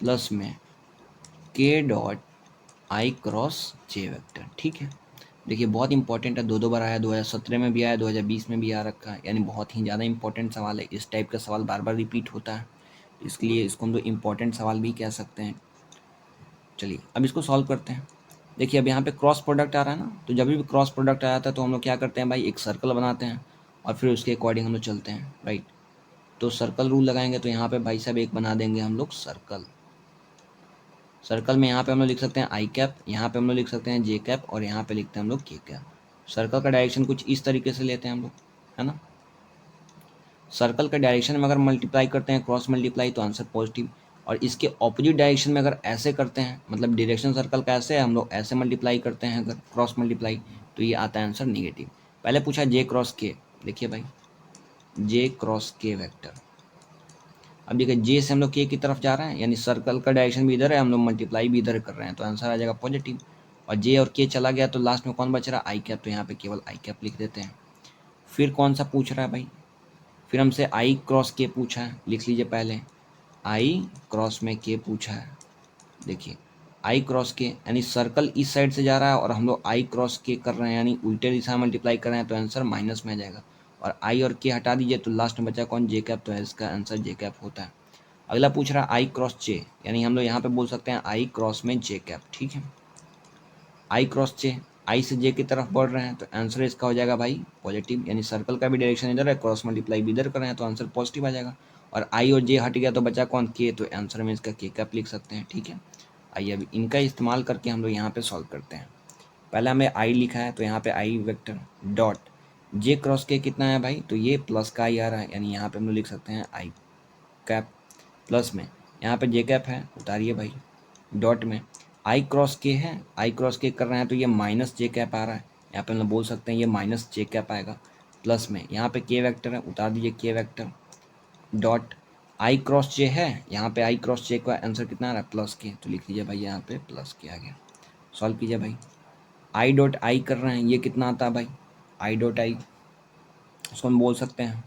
प्लस में के dot I cross J vector. ठीक है, देखिए बहुत इंपॉर्टेंट है, दो बार आया, 2017 में भी आया, 2020 में भी आ रखा है, यानी बहुत ही ज़्यादा इंपॉर्टेंट सवाल है। इस टाइप का सवाल बार बार रिपीट होता है, इसलिए इसको हम लोग इम्पॉर्टेंट सवाल भी कह सकते हैं। चलिए अब इसको सॉल्व करते हैं। देखिए अब यहाँ पे क्रॉस प्रोडक्ट आ रहा है ना, तो जब भी क्रॉस प्रोडक्ट आ जाता है तो हम लोग क्या करते हैं भाई, एक सर्कल बनाते हैं और फिर उसके अकॉर्डिंग हम लोग चलते हैं, राइट। तो सर्कल रूल लगाएंगे, तो यहाँ पे भाई साहब एक बना देंगे हम लोग सर्कल। सर्कल में यहाँ पे हम लोग लिख सकते हैं आई कैप, यहाँ पे हम लोग लिख सकते हैं जे कैप, और यहाँ पे लिखते हैं हम लोग के कैप। सर्कल का डायरेक्शन कुछ इस तरीके से लेते हैं हम लोग, है ना। सर्कल के डायरेक्शन में अगर मल्टीप्लाई करते हैं क्रॉस मल्टीप्लाई तो आंसर पॉजिटिव, और इसके ऑपोजिट डायरेक्शन में अगर ऐसे करते हैं, मतलब डायरेक्शन सर्कल का ऐसे है, हम लोग ऐसे मल्टीप्लाई करते हैं अगर क्रॉस मल्टीप्लाई, तो ये आता है आंसर निगेटिव। पहले पूछा जे क्रॉस के, देखिए भाई जे क्रॉस के वेक्टर। अब देखिए जे से हम लोग के की तरफ जा रहे हैं, यानी सर्कल का डायरेक्शन भी इधर है, हम लोग मल्टीप्लाई भी इधर कर रहे हैं, तो आंसर आ जाएगा पॉजिटिव। और जे और के चला गया तो लास्ट में कौन बच रहा है, आई कैप, तो यहाँ पे केवल आई कैप लिख देते हैं। फिर कौन सा पूछ रहा है भाई, फिर हमसे आई क्रॉस के पूछा है, लिख लीजिए पहले आई क्रॉस में के पूछा है। देखिए आई क्रॉस के यानी सर्कल इस साइड से जा रहा है और हम लोग आई क्रॉस के कर रहे हैं, यानी उल्टे दिशा में मल्टीप्लाई कर रहे हैं, तो आंसर माइनस में आ जाएगा। और आई और के हटा दीजिए तो लास्ट में बचा कौन, जे कैप, तो इसका आंसर जे कैप होता है। अगला पूछ रहा है आई क्रॉस जे, यानी हम लोग यहाँ पे बोल सकते हैं आई क्रॉस में जे कैप। ठीक है, आई क्रॉस जे, आई से जे की तरफ बढ़ रहे हैं, तो आंसर इसका हो जाएगा भाई पॉजिटिव, यानी सर्कल का भी डायरेक्शन इधर है, क्रॉस मल्टीप्लाई भी इधर कर रहे हैं, तो आंसर पॉजिटिव आ जाएगा। और आई और जे हट गया तो बचा कौन, के, तो आंसर में इसका के कैप लिख सकते हैं। ठीक है, आइए अभी इनका इस्तेमाल करके हम लोग यहाँ पे सॉल्व करते हैं। पहले हमें आई लिखा है, तो यहाँ पे आई वेक्टर डॉट जे क्रॉस के कितना है भाई, तो ये प्लस का आई आ रहा है, यानी यहाँ पे हम लोग लिख सकते हैं आई कैप प्लस में यहाँ पे जे कैप है, उतारिए भाई, डॉट में आई क्रॉस के है, आई क्रॉस के कर रहे हैं तो ये माइनस जे कैप आ रहा है, यहाँ पे हम लोग बोल सकते हैं ये माइनस जे कैप आएगा। प्लस में यहाँ पे के वेक्टर है, उतार दीजिए के वेक्टर, डॉट आई क्रॉस जे है, यहाँ पे आई क्रॉस जे का आंसर कितना आ रहा है, प्लस के, तो लिख लीजिए भाई यहाँ पे प्लस के आ गया। सॉल्व कीजिए भाई, आई डॉट आई कर रहे हैं, ये कितना आता है भाई, आई डॉट आई, उसको हम बोल सकते हैं,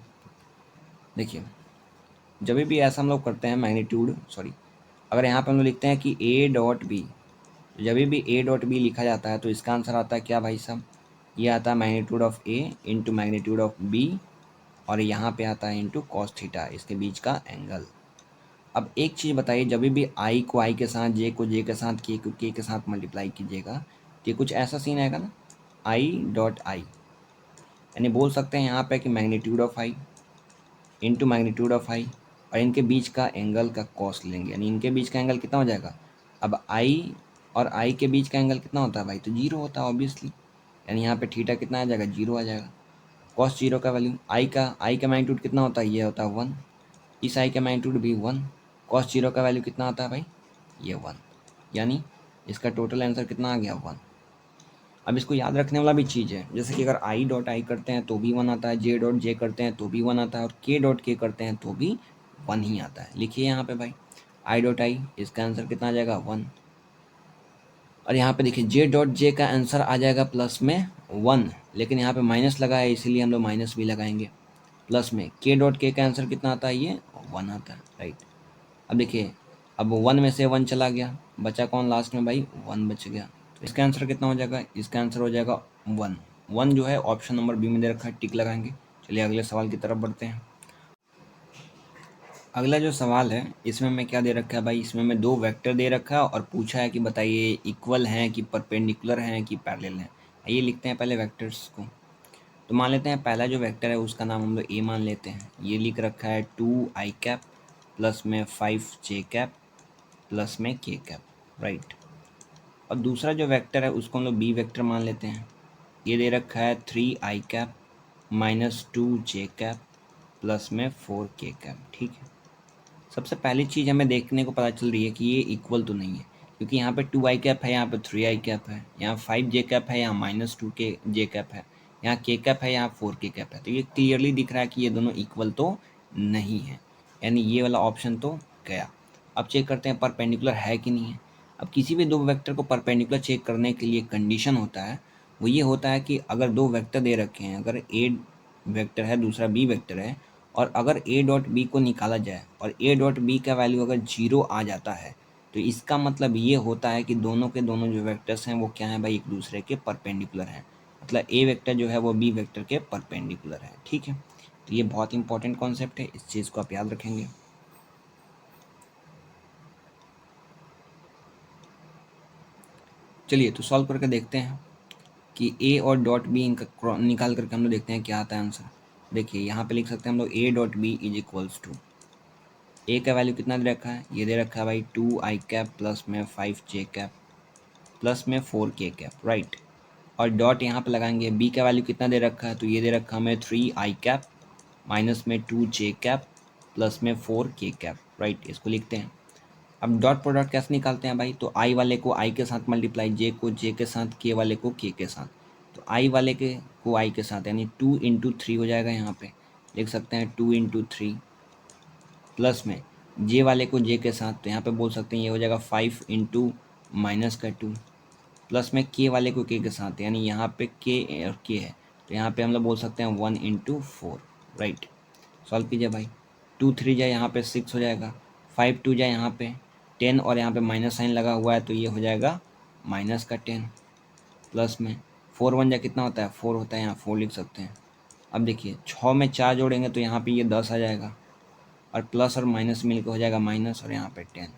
देखिए जब भी ऐसा हम लोग करते हैं मैग्नीट्यूड, सॉरी, अगर यहाँ पे हम लोग लिखते हैं कि ए डॉट बी, तो जब भी ए डॉट बी लिखा जाता है तो इसका आंसर आता है क्या भाई साहब, ये आता है magnitude of A into magnitude of b, और यहाँ पे आता है इंटू कॉस थीटा, इसके बीच का एंगल। अब एक चीज़ बताइए, जब भी आई को आई के साथ, जे को जे के साथ, के को के साथ मल्टीप्लाई कीजिएगा, तो ये कुछ ऐसा सीन आएगा ना, आई डॉट आई, यानी बोल सकते हैं यहाँ पे कि magnitude of I into magnitude of I, और इनके बीच का एंगल का कॉस लेंगे, यानी इनके बीच का एंगल कितना हो जाएगा। अब आई और आई के बीच का एंगल कितना होता है भाई, तो जीरो होता है ऑब्वियसली, यानी यहाँ पे थीटा कितना आ जाएगा, जीरो आ जाएगा। कॉस जीरो का वैल्यू, आई का मैग्नीट्यूड कितना होता है, ये होता है वन, इस आई का मैग्नीट्यूड भी वन, कॉस जीरो का वैल्यू कितना आता है भाई, ये वन, यानी इसका टोटल आंसर कितना आ गया, वन। अब इसको याद रखने वाला भी चीज़ है, जैसे कि अगर आई डॉट आई करते हैं तो भी वन आता है, जे डॉट जे करते हैं तो भी वन आता है, और के डॉट के करते हैं तो भी वन ही आता है। लिखिए यहाँ पे भाई आई डॉट आई, इसका आंसर कितना आ जाएगा, वन। और यहाँ पे देखिए जे डॉट जे का आंसर आ जाएगा प्लस में वन, लेकिन यहाँ पे माइनस लगा है इसीलिए हम लोग माइनस भी लगाएंगे। प्लस में के डॉट के का आंसर कितना आता है, ये वन आता है, राइट। अब देखिए अब वन में से वन चला गया, बचा कौन लास्ट में भाई, वन बच गया, तो इसका आंसर कितना हो जाएगा, इसका आंसर हो जाएगा वन। वन जो है ऑप्शन नंबर बी में दे रखा है, टिक लगाएंगे। चलिए अगले सवाल की तरफ बढ़ते हैं। अगला जो सवाल है इसमें मैं क्या दे रखा है भाई, इसमें मैं दो वेक्टर दे रखा है और पूछा है कि बताइए इक्वल हैं कि परपेंडिकुलर हैं कि पैरेलल हैं। आइए लिखते हैं पहले वेक्टर्स को। तो मान लेते हैं पहला जो वेक्टर है उसका नाम हम लोग ए मान लेते हैं, ये लिख रखा है 2i कैप प्लस में 5j कैप प्लस में के कैप, राइट। और दूसरा जो वेक्टर है उसको हम लोग बी वेक्टर मान लेते हैं, ये दे रखा है 3i cap minus 2j cap plus में 4k कैप। ठीक है, सबसे पहली चीज़ हमें देखने को पता चल रही है कि ये इक्वल तो नहीं है, क्योंकि यहाँ पे 2 आई कैप है, यहाँ पे 3 आई कैप है, यहाँ 5 जे कैप है, यहाँ -2 के जे कैप है, यहाँ के कैप है, यहाँ 4 के कैप है। तो ये क्लियरली दिख रहा है कि ये दोनों इक्वल तो नहीं है, यानी ये वाला ऑप्शन तो गया। अब चेक करते हैं परपेंडिकुलर है कि नहीं है। अब किसी भी दो वेक्टर को परपेंडिकुलर चेक करने के लिए कंडीशन होता है, वो ये होता है कि अगर दो वेक्टर दे रखे हैं, अगर ए वेक्टर है दूसरा बी वेक्टर है, और अगर ए डॉट बी को निकाला जाए और ए डॉट बी का वैल्यू अगर 0 आ जाता है, तो इसका मतलब ये होता है कि दोनों के दोनों जो वेक्टर्स हैं वो क्या हैं भाई, एक दूसरे के परपेंडिकुलर हैं। मतलब ए वेक्टर जो है वो बी वेक्टर के परपेंडिकुलर है। ठीक है, तो ये बहुत इंपॉर्टेंट कॉन्सेप्ट है, इस चीज़ को आप याद रखेंगे। चलिए तो सॉल्व करके देखते हैं कि ए और डॉट बी इनका निकाल करके हम लोग देखते हैं क्या आता है आंसर। देखिए यहाँ पे लिख सकते हैं हम लोग A dot B is equals to, A का वैल्यू कितना दे रखा है, ये दे रखा है भाई 2 आई कैप प्लस में 5 जे कैप प्लस में 4 के कैप, राइट। और डॉट यहाँ पे लगाएंगे, बी का वैल्यू कितना दे रखा है, तो ये दे रखा है हमें 3 आई कैप माइनस में 2 जे कैप प्लस में 4 के कैप, राइट। इसको लिखते हैं। अब डॉट प्रोडक्ट कैसे निकालते हैं भाई, तो आई वाले को आई के साथ मल्टीप्लाई, जे को जे के साथ, के वाले को के साथ। तो आई वाले के को आई के साथ, यानी 2 इंटू 3 हो जाएगा। यहाँ पे लिख सकते हैं 2 इंटू 3 प्लस में जे वाले को जे के साथ, तो यहाँ पे बोल सकते हैं ये हो जाएगा 5 इंटू माइनस का 2 प्लस में के वाले को के साथ, यानी यहाँ पे के और के है, तो यहाँ पे हम लोग बोल सकते हैं 1 इंटू 4, राइट। सॉल्व कीजिए भाई, 2 3 जाए यहाँ पे 6 हो जाएगा, 5 2 जाए यहाँ पे 10 और यहाँ पे माइनस साइन लगा हुआ है तो ये हो जाएगा माइनस का 10 प्लस में 4 1 जा कितना होता है 4 होता है, यहाँ 4 लिख सकते हैं। अब देखिए 6 में 4 जोड़ेंगे तो यहाँ पे ये 10 आ जाएगा और प्लस और माइनस मिलकर हो जाएगा माइनस और यहाँ पे 10।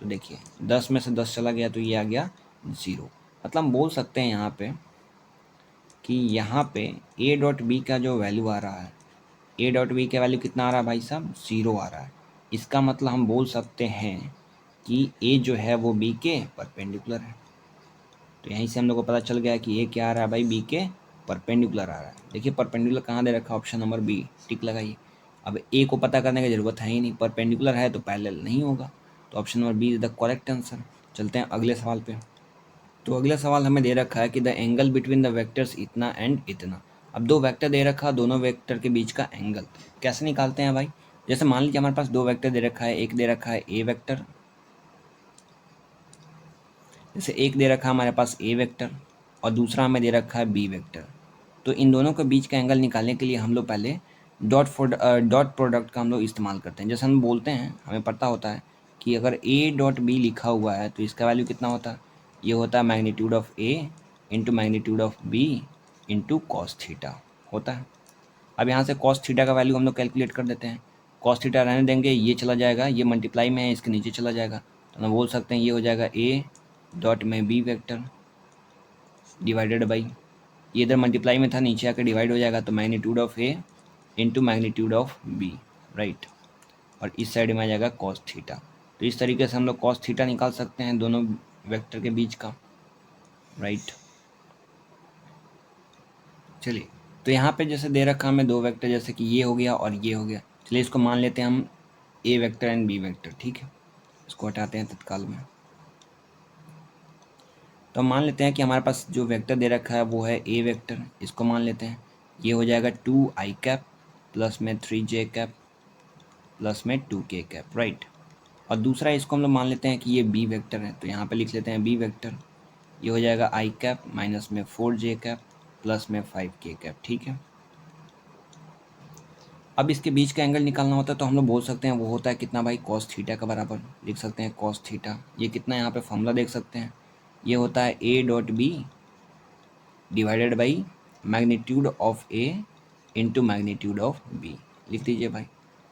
तो देखिए 10 में से 10 चला गया तो ये आ गया 0। मतलब हम बोल सकते हैं यहाँ पे कि यहाँ पे ए डॉट बी का जो वैल्यू आ रहा है, ए डॉट बी का वैल्यू कितना आ रहा है भाई साहब, 0 आ रहा है। इसका मतलब हम बोल सकते हैं कि ए जो है वो बी के परपेंडिकुलर है। तो यहीं से हम लोग को पता चल गया कि ए क्या आ रहा है भाई, बी के परपेंडिकुलर आ रहा है। देखिए परपेंडिकुलर कहाँ दे रखा है, ऑप्शन नंबर बी, टिक लगाइए। अब ए को पता करने की ज़रूरत है ही नहीं, परपेंडिकुलर है तो पैरेलल नहीं होगा, तो option number B is the correct answer. चलते हैं अगले सवाल पे। तो अगला सवाल हमें दे रखा है कि the angle between the vectors इतना एंड इतना। अब दो वेक्टर दे रखा है, दोनों वेक्टर के बीच का एंगल कैसे निकालते हैं भाई। जैसे मान लीजिए हमारे पास दो वेक्टर दे रखा है, एक दे रखा है ए वेक्टर, जैसे एक दे रखा है हमारे पास ए वेक्टर और दूसरा हमें दे रखा है बी वेक्टर। तो इन दोनों के बीच का एंगल निकालने के लिए हम लोग पहले डॉट प्रोडक्ट का हम लोग इस्तेमाल करते हैं। जैसे हम बोलते हैं, हमें पता होता है कि अगर ए डॉट बी लिखा हुआ है तो इसका वैल्यू कितना होता है, ये होता है magnitude of A into magnitude of b into cos theta होता है। अब यहाँ से कॉस थीटा का वैल्यू हम लोग कैलकुलेट कर देते हैं। कॉस थीटा रहने देंगे, ये चला जाएगा, ये मल्टीप्लाई में है इसके नीचे चला जाएगा, तो हम बोल सकते हैं ये हो जाएगा ए डॉट में बी वेक्टर डिवाइडेड बाई, ये इधर मल्टीप्लाई में था नीचे आकर डिवाइड हो जाएगा, तो magnitude of A into magnitude of b, right. और इस साइड में आ जाएगा कॉस थीटा। तो इस तरीके से हम लोग कॉस थीटा निकाल सकते हैं दोनों वेक्टर के बीच का, राइट। चलिए तो यहाँ पे जैसे दे रखा हमें दो वेक्टर, जैसे कि ये हो गया और ये हो गया। चलिए इसको मान लेते हैं हम ए वेक्टर एंड बी वेक्टर, ठीक है। इसको हटाते हैं तत्काल में। तो मान लेते हैं कि हमारे पास जो वेक्टर दे रखा है वो है ए वेक्टर, इसको मान लेते हैं। ये हो जाएगा 2 आई कैप प्लस में 3 जे कैप प्लस में 2 के कैप, राइट। और दूसरा इसको हम लोग मान लेते हैं कि ये बी वेक्टर है, तो यहाँ पे लिख लेते हैं बी वेक्टर। ये हो जाएगा आई कैप माइनस में 4 जे कैप प्लस में 5 के कैप, ठीक है। अब इसके बीच का एंगल निकालना होता है तो हम लोग बोल सकते हैं वो होता है कितना भाई, कॉस थीटा का बराबर लिख सकते हैं कॉस थीटा। ये कितना, यहाँ पे फॉर्मूला देख सकते हैं, ये होता है a dot b divided by magnitude of A into magnitude of b, लिख दीजिए भाई।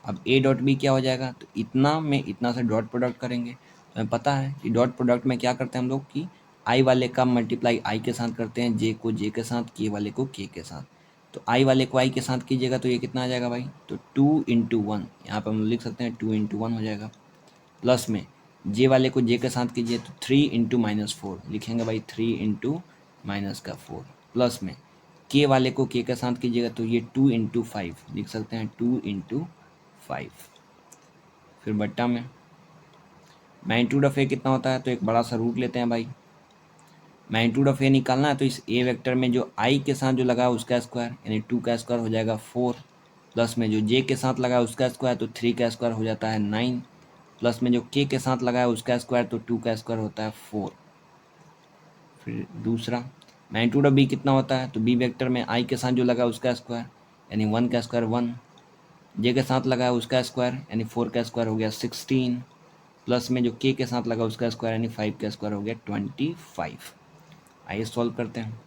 अब ए डॉट बी क्या हो जाएगा, तो इतना में इतना से डॉट प्रोडक्ट करेंगे, तो हमें पता है कि डॉट प्रोडक्ट में क्या करते हैं हम लोग कि आई वाले का मल्टीप्लाई आई के साथ करते हैं, जे को जे के साथ, के वाले को के साथ। तो आई वाले को आई के साथ कीजिएगा तो ये कितना आ जाएगा भाई, तो 2 इंटू 1, यहाँ पर हम लिख सकते हैं 2 इंटू 1 हो जाएगा, प्लस में जे वाले को जे के साथ कीजिए तो 3 इंटू माइनस 4 लिखेंगे भाई, 3 इंटू माइनस का 4, प्लस में के वाले को के साथ कीजिएगा तो ये 2 इंटू 5 लिख सकते हैं, 2 इंटू 5, फिर बट्टा में मैग्नीट्यूड ऑफ ए कितना होता है, तो एक बड़ा सा रूट लेते हैं भाई। मैग्नीट्यूड ऑफ ए निकालना है तो इस ए वेक्टर में जो आई के साथ जो लगा है उसका स्क्वायर यानी 2 का स्क्वायर हो जाएगा 4, प्लस में जो जे के साथ लगा है उसका स्क्वायर तो 3 का स्क्वायर हो जाता है 9, प्लस में जो के साथ लगा है उसका स्क्वायर तो 2 का स्क्वायर होता है 4। फिर दूसरा मैग्नीट्यूड ऑफ बी कितना होता है, तो बी वेक्टर में आई के साथ जो लगा है उसका स्क्वायर यानी 1 का स्क्वायर 1, जे के साथ लगा है उसका स्क्वायर यानी 4 का स्क्वायर हो गया 16, प्लस में जो के साथ लगा उसका स्क्वायर यानी 5 का स्क्वायर हो गया 25। आइए सॉल्व करते हैं।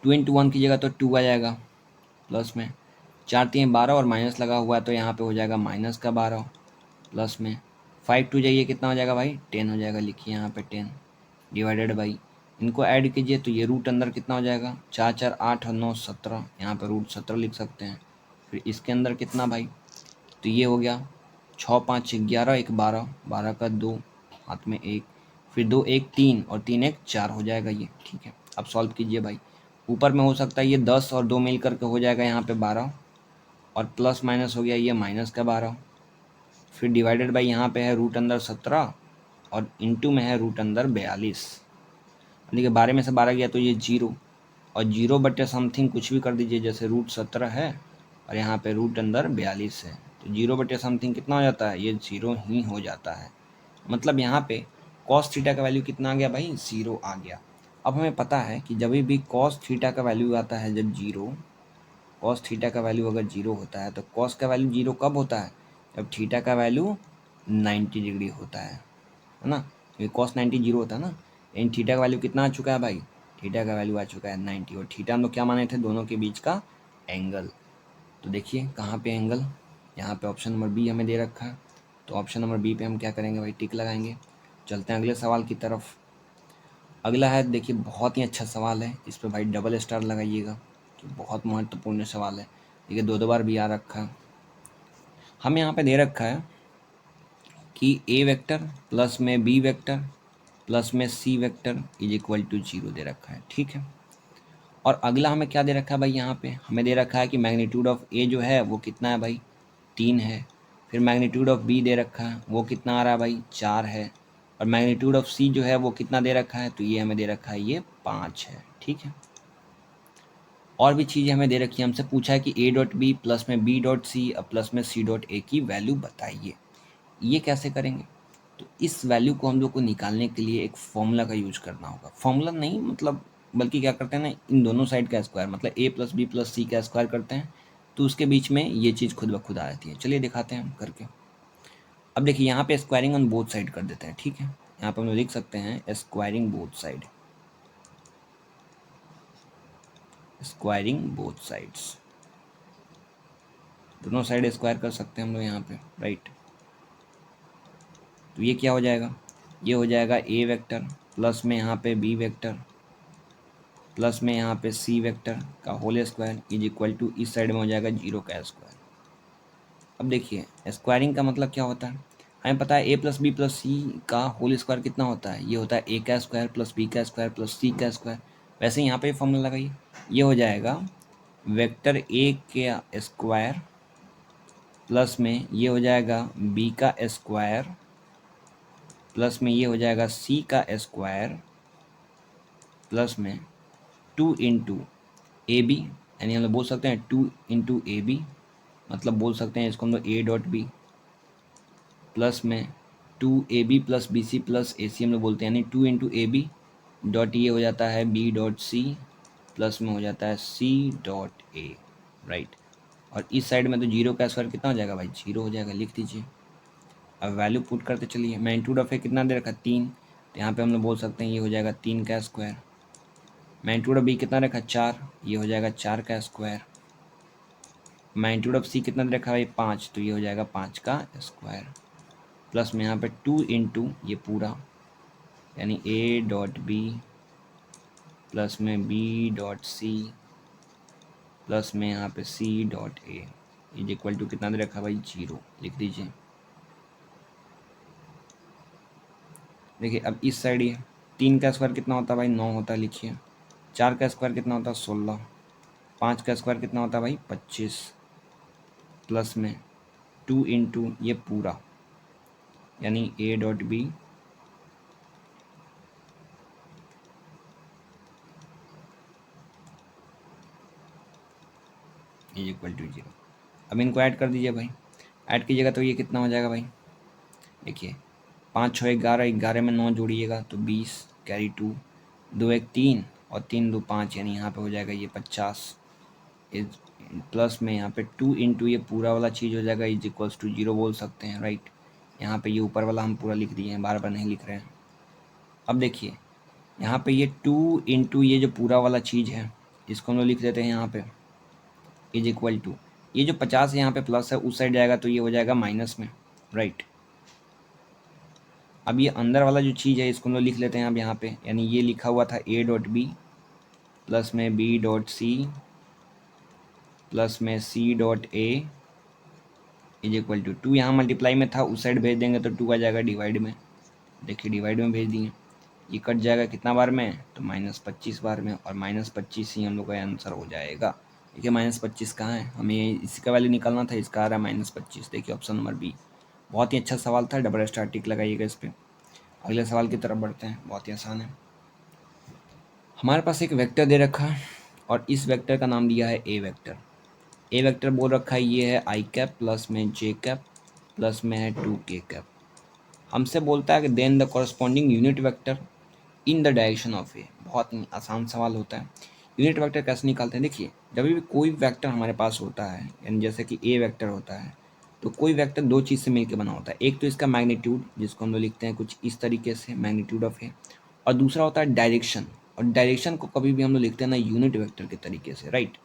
2 इंटू 1 की जगह तो 2 आ जाएगा, प्लस में 4 3 12 और माइनस लगा हुआ है तो यहाँ पे हो जाएगा -12, प्लस में 5 2 जाइए कितना हो जाएगा भाई 10 हो जाएगा, लिखिए यहाँ पे 10 डिवाइडेड बाई, इनको ऐड कीजिए तो ये रूट अंदर कितना हो जाएगा 4 4 8 और 9 17, यहाँ पे रूट 17 लिख सकते हैं। फिर इसके अंदर कितना भाई, तो ये हो गया 6 5 11 1 12, 12 का 2 हाथ में 1, फिर 2 1 3 और 3 1 4 हो जाएगा ये, ठीक है। अब सॉल्व कीजिए भाई, ऊपर में हो सकता है ये 10 और 2 मिल करके हो जाएगा यहाँ पे 12 और प्लस माइनस हो गया ये माइनस का 12, फिर डिवाइडेड बाई यहाँ पे है रूट अंदर 17 और इंटू में है रूट अंदर 42। देखिए 12 में से 12 गया तो ये 0 और 0 बटे समथिंग कुछ भी कर दीजिए, जैसे रूट 17 है और यहाँ पे रूट अंदर 42 है तो 0 बटे समथिंग कितना हो जाता है, ये 0 ही हो जाता है। मतलब यहाँ पे कॉस थीटा का वैल्यू कितना आ गया भाई 0 आ गया। अब हमें पता है कि जब भी कॉस थीटा का वैल्यू आता है जब 0, कॉस थीटा का वैल्यू अगर 0 होता है तो कॉस का वैल्यू 0 कब होता है, जब थीटा का वैल्यू 90 डिग्री होता है ना, क्योंकि कॉस 90 0 होता है ना। इन थीटा का वैल्यू कितना आ चुका है भाई, थीटा का वैल्यू आ चुका है 90 और थीटा हम लोग क्या माने थे, दोनों के बीच का एंगल। तो देखिए कहाँ पे एंगल, यहाँ पे ऑप्शन नंबर बी हमें दे रखा है, तो ऑप्शन नंबर बी पे हम क्या करेंगे भाई टिक लगाएंगे। चलते हैं अगले सवाल की तरफ। अगला है देखिए बहुत ही अच्छा सवाल है, इस पर भाई डबल स्टार लगाइएगा कि बहुत महत्वपूर्ण सवाल है। देखिए दो दो बार भी आ रखा है, हमें यहाँ पे दे रखा है कि ए वेक्टर प्लस में बी वेक्टर प्लस में C vector is equal to 0 दे रखा है, ठीक है। और अगला हमें क्या दे रखा है भाई, यहाँ पे हमें दे रखा है कि मैग्नीट्यूड ऑफ ए जो है वो कितना है भाई 3 है, फिर मैग्नीट्यूड ऑफ बी दे रखा है वो कितना आ रहा है भाई 4 है, और मैग्नीट्यूड ऑफ सी जो है वो कितना दे रखा है, तो ये हमें दे रखा है ये 5 है, ठीक है। और भी चीज़ें हमें दे रखी है, हमसे पूछा है कि ए डॉट बी प्लस में बी डॉट सी और प्लस में सी डॉट ए की वैल्यू बताइए। ये कैसे करेंगे, तो इस वैल्यू को हम लोग को निकालने के लिए एक फॉर्मूला का यूज करना होगा, फॉर्मूला नहीं मतलब बल्कि क्या करते हैं ना, इन दोनों साइड का स्क्वायर मतलब ए प्लस बी प्लस सी का स्क्वायर करते हैं तो उसके बीच में ये चीज़ खुद ब खुद आ जाती है। चलिए दिखाते हैं हम करके। अब देखिए यहाँ पे स्क्वायरिंग ऑन बोथ साइड कर देते हैं, ठीक है। यहाँ पे हम लोग लिख सकते हैं squaring both side, squaring both sides, दोनों साइड स्क्वायर कर सकते हैं हम लोग यहाँ पे, राइट। तो ये क्या हो जाएगा, ये हो जाएगा ए वेक्टर प्लस में यहाँ पे बी वेक्टर प्लस में यहाँ पे सी वेक्टर का whole square is equal to इस साइड में हो जाएगा 0 का स्क्वायर। अब देखिए स्क्वायरिंग का मतलब क्या होता है, हमें पता है ए प्लस बी प्लस सी का होल स्क्वायर कितना होता है, ये होता है ए का स्क्वायर प्लस बी का स्क्वायर प्लस सी का स्क्वायर। वैसे यहाँ पे फॉर्मूला लगाइए, ये हो जाएगा वेक्टर ए का स्क्वायर प्लस में ये हो जाएगा बी का स्क्वायर प्लस में ये हो जाएगा सी का स्क्वायर प्लस में 2 इंटू ए बी, यानी हम लोग बोल सकते हैं 2 इंटू ए बी, मतलब बोल सकते हैं इसको हम लोग ए डॉट बी प्लस में 2ab plus B C plus A C हम लोग बोलते हैं, यानी 2 इंटू ए बी डॉट ये हो जाता है बी डॉट सी प्लस में हो जाता है सी डॉट ए, राइट। और इस साइड में तो 0 का स्क्वायर कितना हो जाएगा भाई 0 हो जाएगा, लिख दीजिए। अब वैल्यू पुट करते चलिए, मैग्नीट्यूड ऑफ ए कितना दे रखा 3, तो यहाँ पे हम लोग बोल सकते हैं ये हो जाएगा 3 का स्क्वायर। मैग्नीट्यूड ऑफ बी कितना रखा 4, ये हो जाएगा 4 का स्क्वायर। मैग्नीट्यूड ऑफ सी कितना दे रखा भाई 5, तो ये हो जाएगा 5 का स्क्वायर प्लस में यहाँ पे 2 इंटू ये पूरा यानी ए डॉट बी प्लस में बी डॉट सी प्लस में यहाँ पे c dot a is equal to कितना दे रखा भाई 0, लिख दीजिए। देखिए अब इस साइड ये 3 का स्क्वायर कितना होता है भाई 9 होता है, लिखिए। 4 का स्क्वायर कितना होता है 16, 5 का स्क्वायर कितना होता है भाई 25 प्लस में 2 इंटू ये पूरा यानी a dot B is equal to 0। अब इनको ऐड कर दीजिए भाई, ऐड कीजिएगा तो ये कितना हो जाएगा भाई, देखिए 5 6 11, 11 में 9 जोड़िएगा तो 20, कैरी 2, 2 1 3 और 3 2 5, यानी यहाँ पे हो जाएगा ये 50 इज प्लस में यहाँ पे 2 इंटू ये पूरा वाला चीज़ हो जाएगा इज इक्वल्स टू 0 बोल सकते हैं, राइट। यहाँ पे ये ऊपर वाला हम पूरा लिख दिए हैं, बार बार नहीं लिख रहे हैं। अब देखिए यहाँ पे ये 2 इंटू ये जो पूरा वाला चीज़ है इसको हम लोग लिख देते हैं यहाँ पे इज इक्वल टू, ये जो 50 यहाँ पे प्लस है उस साइड जाएगा तो ये हो जाएगा माइनस में, राइट। अब ये अंदर वाला जो चीज़ है इसको हम लोग लिख लेते हैं अब यहाँ पे, यानी ये लिखा हुआ था ए डॉट बी प्लस में बी डॉट सी प्लस में c dot a is equal to 2, यहाँ मल्टीप्लाई में था उस साइड भेज देंगे तो 2 आ जाएगा डिवाइड में, देखिए डिवाइड में भेज दिए, ये कट जाएगा कितना बार में, तो -25 बार में, और -25 ही हम लोग का आंसर हो जाएगा। देखिए -25 कहाँ है, हमें इसी का वैल्यू निकालना था, इसका आ रहा है -25, देखिए ऑप्शन नंबर बी। बहुत ही अच्छा सवाल था, डबल स्टार टिक लगाइएगा इस पर। अगले सवाल की तरफ बढ़ते हैं, बहुत ही आसान है। हमारे पास एक वेक्टर दे रखा है और इस वेक्टर का नाम दिया है ए वेक्टर। ए वेक्टर बोल रखा है ये है आई कैप प्लस में जे कैप प्लस में है 2k कैप। हमसे बोलता है कि then the corresponding unit vector in the direction of A. बहुत ही आसान सवाल होता है। यूनिट वेक्टर कैसे निकालते हैं, देखिए जब भी कोई वेक्टर हमारे पास होता है, यानी जैसे कि ए वेक्टर होता है, तो कोई वेक्टर दो चीज़ से मिलकर बना होता है। एक तो इसका मैग्नीट्यूड जिसको हम लोग लिखते हैं कुछ इस तरीके से, मैग्नीट्यूड ऑफ ए, और दूसरा होता है डायरेक्शन। और डायरेक्शन को कभी भी हम लोग लिखते हैं ना यूनिट वेक्टर के तरीके से, राइट।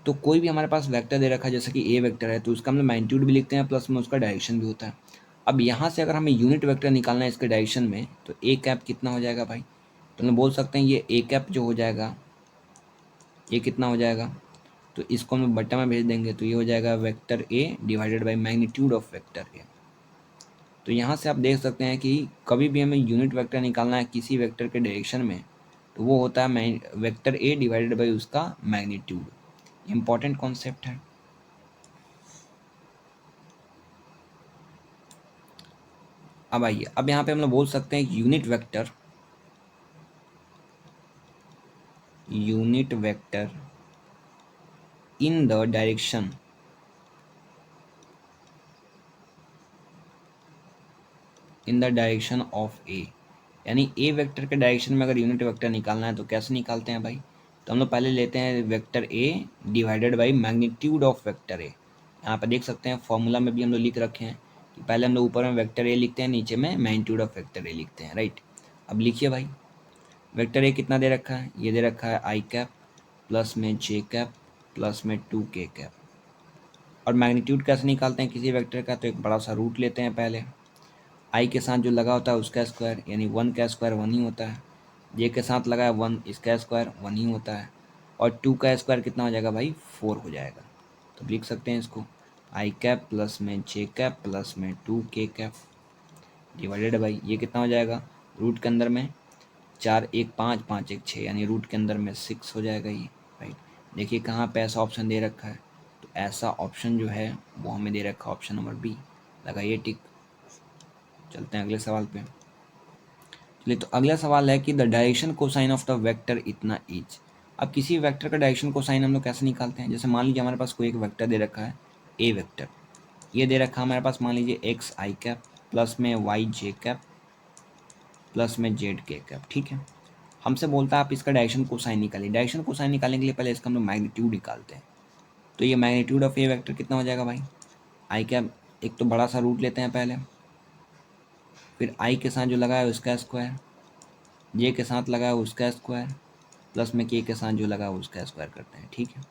तो कोई भी हमारे पास वेक्टर दे रखा है जैसे कि ए वेक्टर है तो उसका हम लोग मैग्नीट्यूड भी लिखते हैं प्लस में उसका डायरेक्शन भी होता है। अब यहाँ से अगर हमें यूनिट वेक्टर निकालना है इसके डायरेक्शन में तो ए कैप कितना हो जाएगा भाई, तो हम बोल सकते हैं ये ए कैप जो हो जाएगा ये कितना हो जाएगा, तो इसको हम बट्टा में भेज देंगे तो ये हो जाएगा vector A divided by magnitude of vector A. तो यहाँ से आप देख सकते हैं कि कभी भी हमें यूनिट वेक्टर निकालना है किसी वेक्टर के डायरेक्शन में तो वो होता है वेक्टर ए डिवाइडेड बाई उसका मैग्नीट्यूड। इम्पॉर्टेंट कॉन्सेप्ट है। अब आइए, अब यहाँ पे हम लोग बोल सकते हैं unit vector in the direction of A. यानी ए वेक्टर के डायरेक्शन में अगर यूनिट वेक्टर निकालना है तो कैसे निकालते हैं भाई, तो हम लोग पहले लेते हैं vector A divided by magnitude of vector A. यहाँ पर देख सकते हैं फॉर्मूला में भी हम लोग लिख रखे हैं कि पहले हम लोग ऊपर में वेक्टर ए लिखते हैं, नीचे में मैग्नीट्यूड ऑफ वेक्टर ए लिखते हैं, राइट। अब लिखिए भाई, वेक्टर ए कितना दे रखा है, ये दे रखा है आई कैप प्लस में जे कैप प्लस में 2k कैप। और मैग्नीट्यूड कैसे निकालते हैं किसी वेक्टर का, तो एक बड़ा सा रूट लेते हैं पहले, आई के साथ जो लगा होता है उसका स्क्वायर, यानी 1 का स्क्वायर 1 ही होता है, जे के साथ लगा है 1 इसका स्क्वायर 1 ही होता है, और 2 का स्क्वायर कितना हो जाएगा भाई 4 हो जाएगा। तो लिख सकते हैं इसको आई कैप प्लस में जे कैप प्लस में 2k कैप डिवाइडेड बाई ये कितना हो जाएगा, रूट के अंदर में 4 1 5 5 1 6, यानी रूट के अंदर में 6 हो जाएगा ये, राइट। देखिए कहाँ पे ऐसा ऑप्शन दे रखा है, तो ऐसा ऑप्शन जो है वो हमें दे रखा है ऑप्शन नंबर बी, लगाइए टिक। चलते हैं अगले सवाल पे। चलिए, तो अगला सवाल है कि the direction cosine of the vector इतना इज। अब किसी वेक्टर का डायरेक्शन कोसाइन हम लोग कैसे निकालते हैं, जैसे मान लीजिए हमारे पास कोई एक वेक्टर दे रखा है ए वेक्टर, ये दे रखा है हमारे पास, मान लीजिए एक्स आई कैप प्लस में वाई जे कैप प्लस में जेड के कैप, ठीक है। हमसे बोलता है आप इसका डायरेक्शन कोसाइन निकालिए। डायरेक्शन कोसाइन निकालने के लिए पहले इसका हम लोग मैग्नीट्यूड निकालते हैं। तो ये मैग्नीट्यूड ऑफ ए वेक्टर कितना हो जाएगा भाई, आई कैप, एक तो बड़ा सा रूट लेते हैं पहले, फिर आई के साथ जो लगा है उसका स्क्वायर, जे के साथ लगा है उसका स्क्वायर, प्लस में के साथ जो लगा है उसका स्क्वायर करते हैं, ठीक है।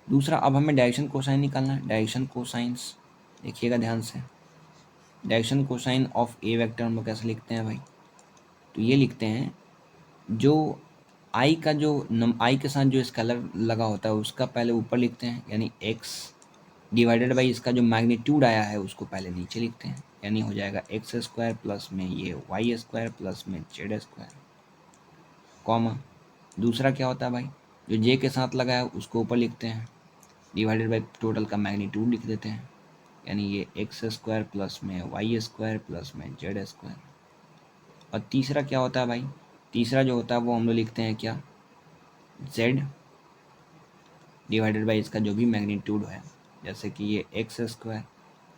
दूसरा, अब हमें डायरेक्शन कोसाइन निकालना है। डायरेक्शन कोसाइंस देखिएगा ध्यान से, direction cosine of a vector हम लोग कैसे लिखते हैं भाई, तो ये लिखते हैं जो आई का जो आई के साथ जो स्केलर लगा होता है उसका पहले ऊपर लिखते हैं, यानी एक्स डिवाइडेड बाई इसका जो मैग्नीट्यूड आया है उसको पहले नीचे लिखते हैं, यानी हो जाएगा एक्स स्क्वायर प्लस में ये वाई स्क्वायर प्लस में जेड स्क्वायर, कॉमा दूसरा क्या होता है भाई, जो जे के साथ लगा है उसको ऊपर लिखते हैं, डिवाइडेड बाई टोटल का मैग्नीट्यूड लिख देते हैं, यानी ये एक्स स्क्वायर प्लस में वाई स्क्वायर प्लस में जेड स्क्वायर। और तीसरा क्या होता है भाई, तीसरा जो होता है वो हम लोग लिखते हैं क्या, जेड डिवाइडेड बाई इसका जो भी मैग्नीट्यूड है, जैसे कि ये एक्स स्क्वायर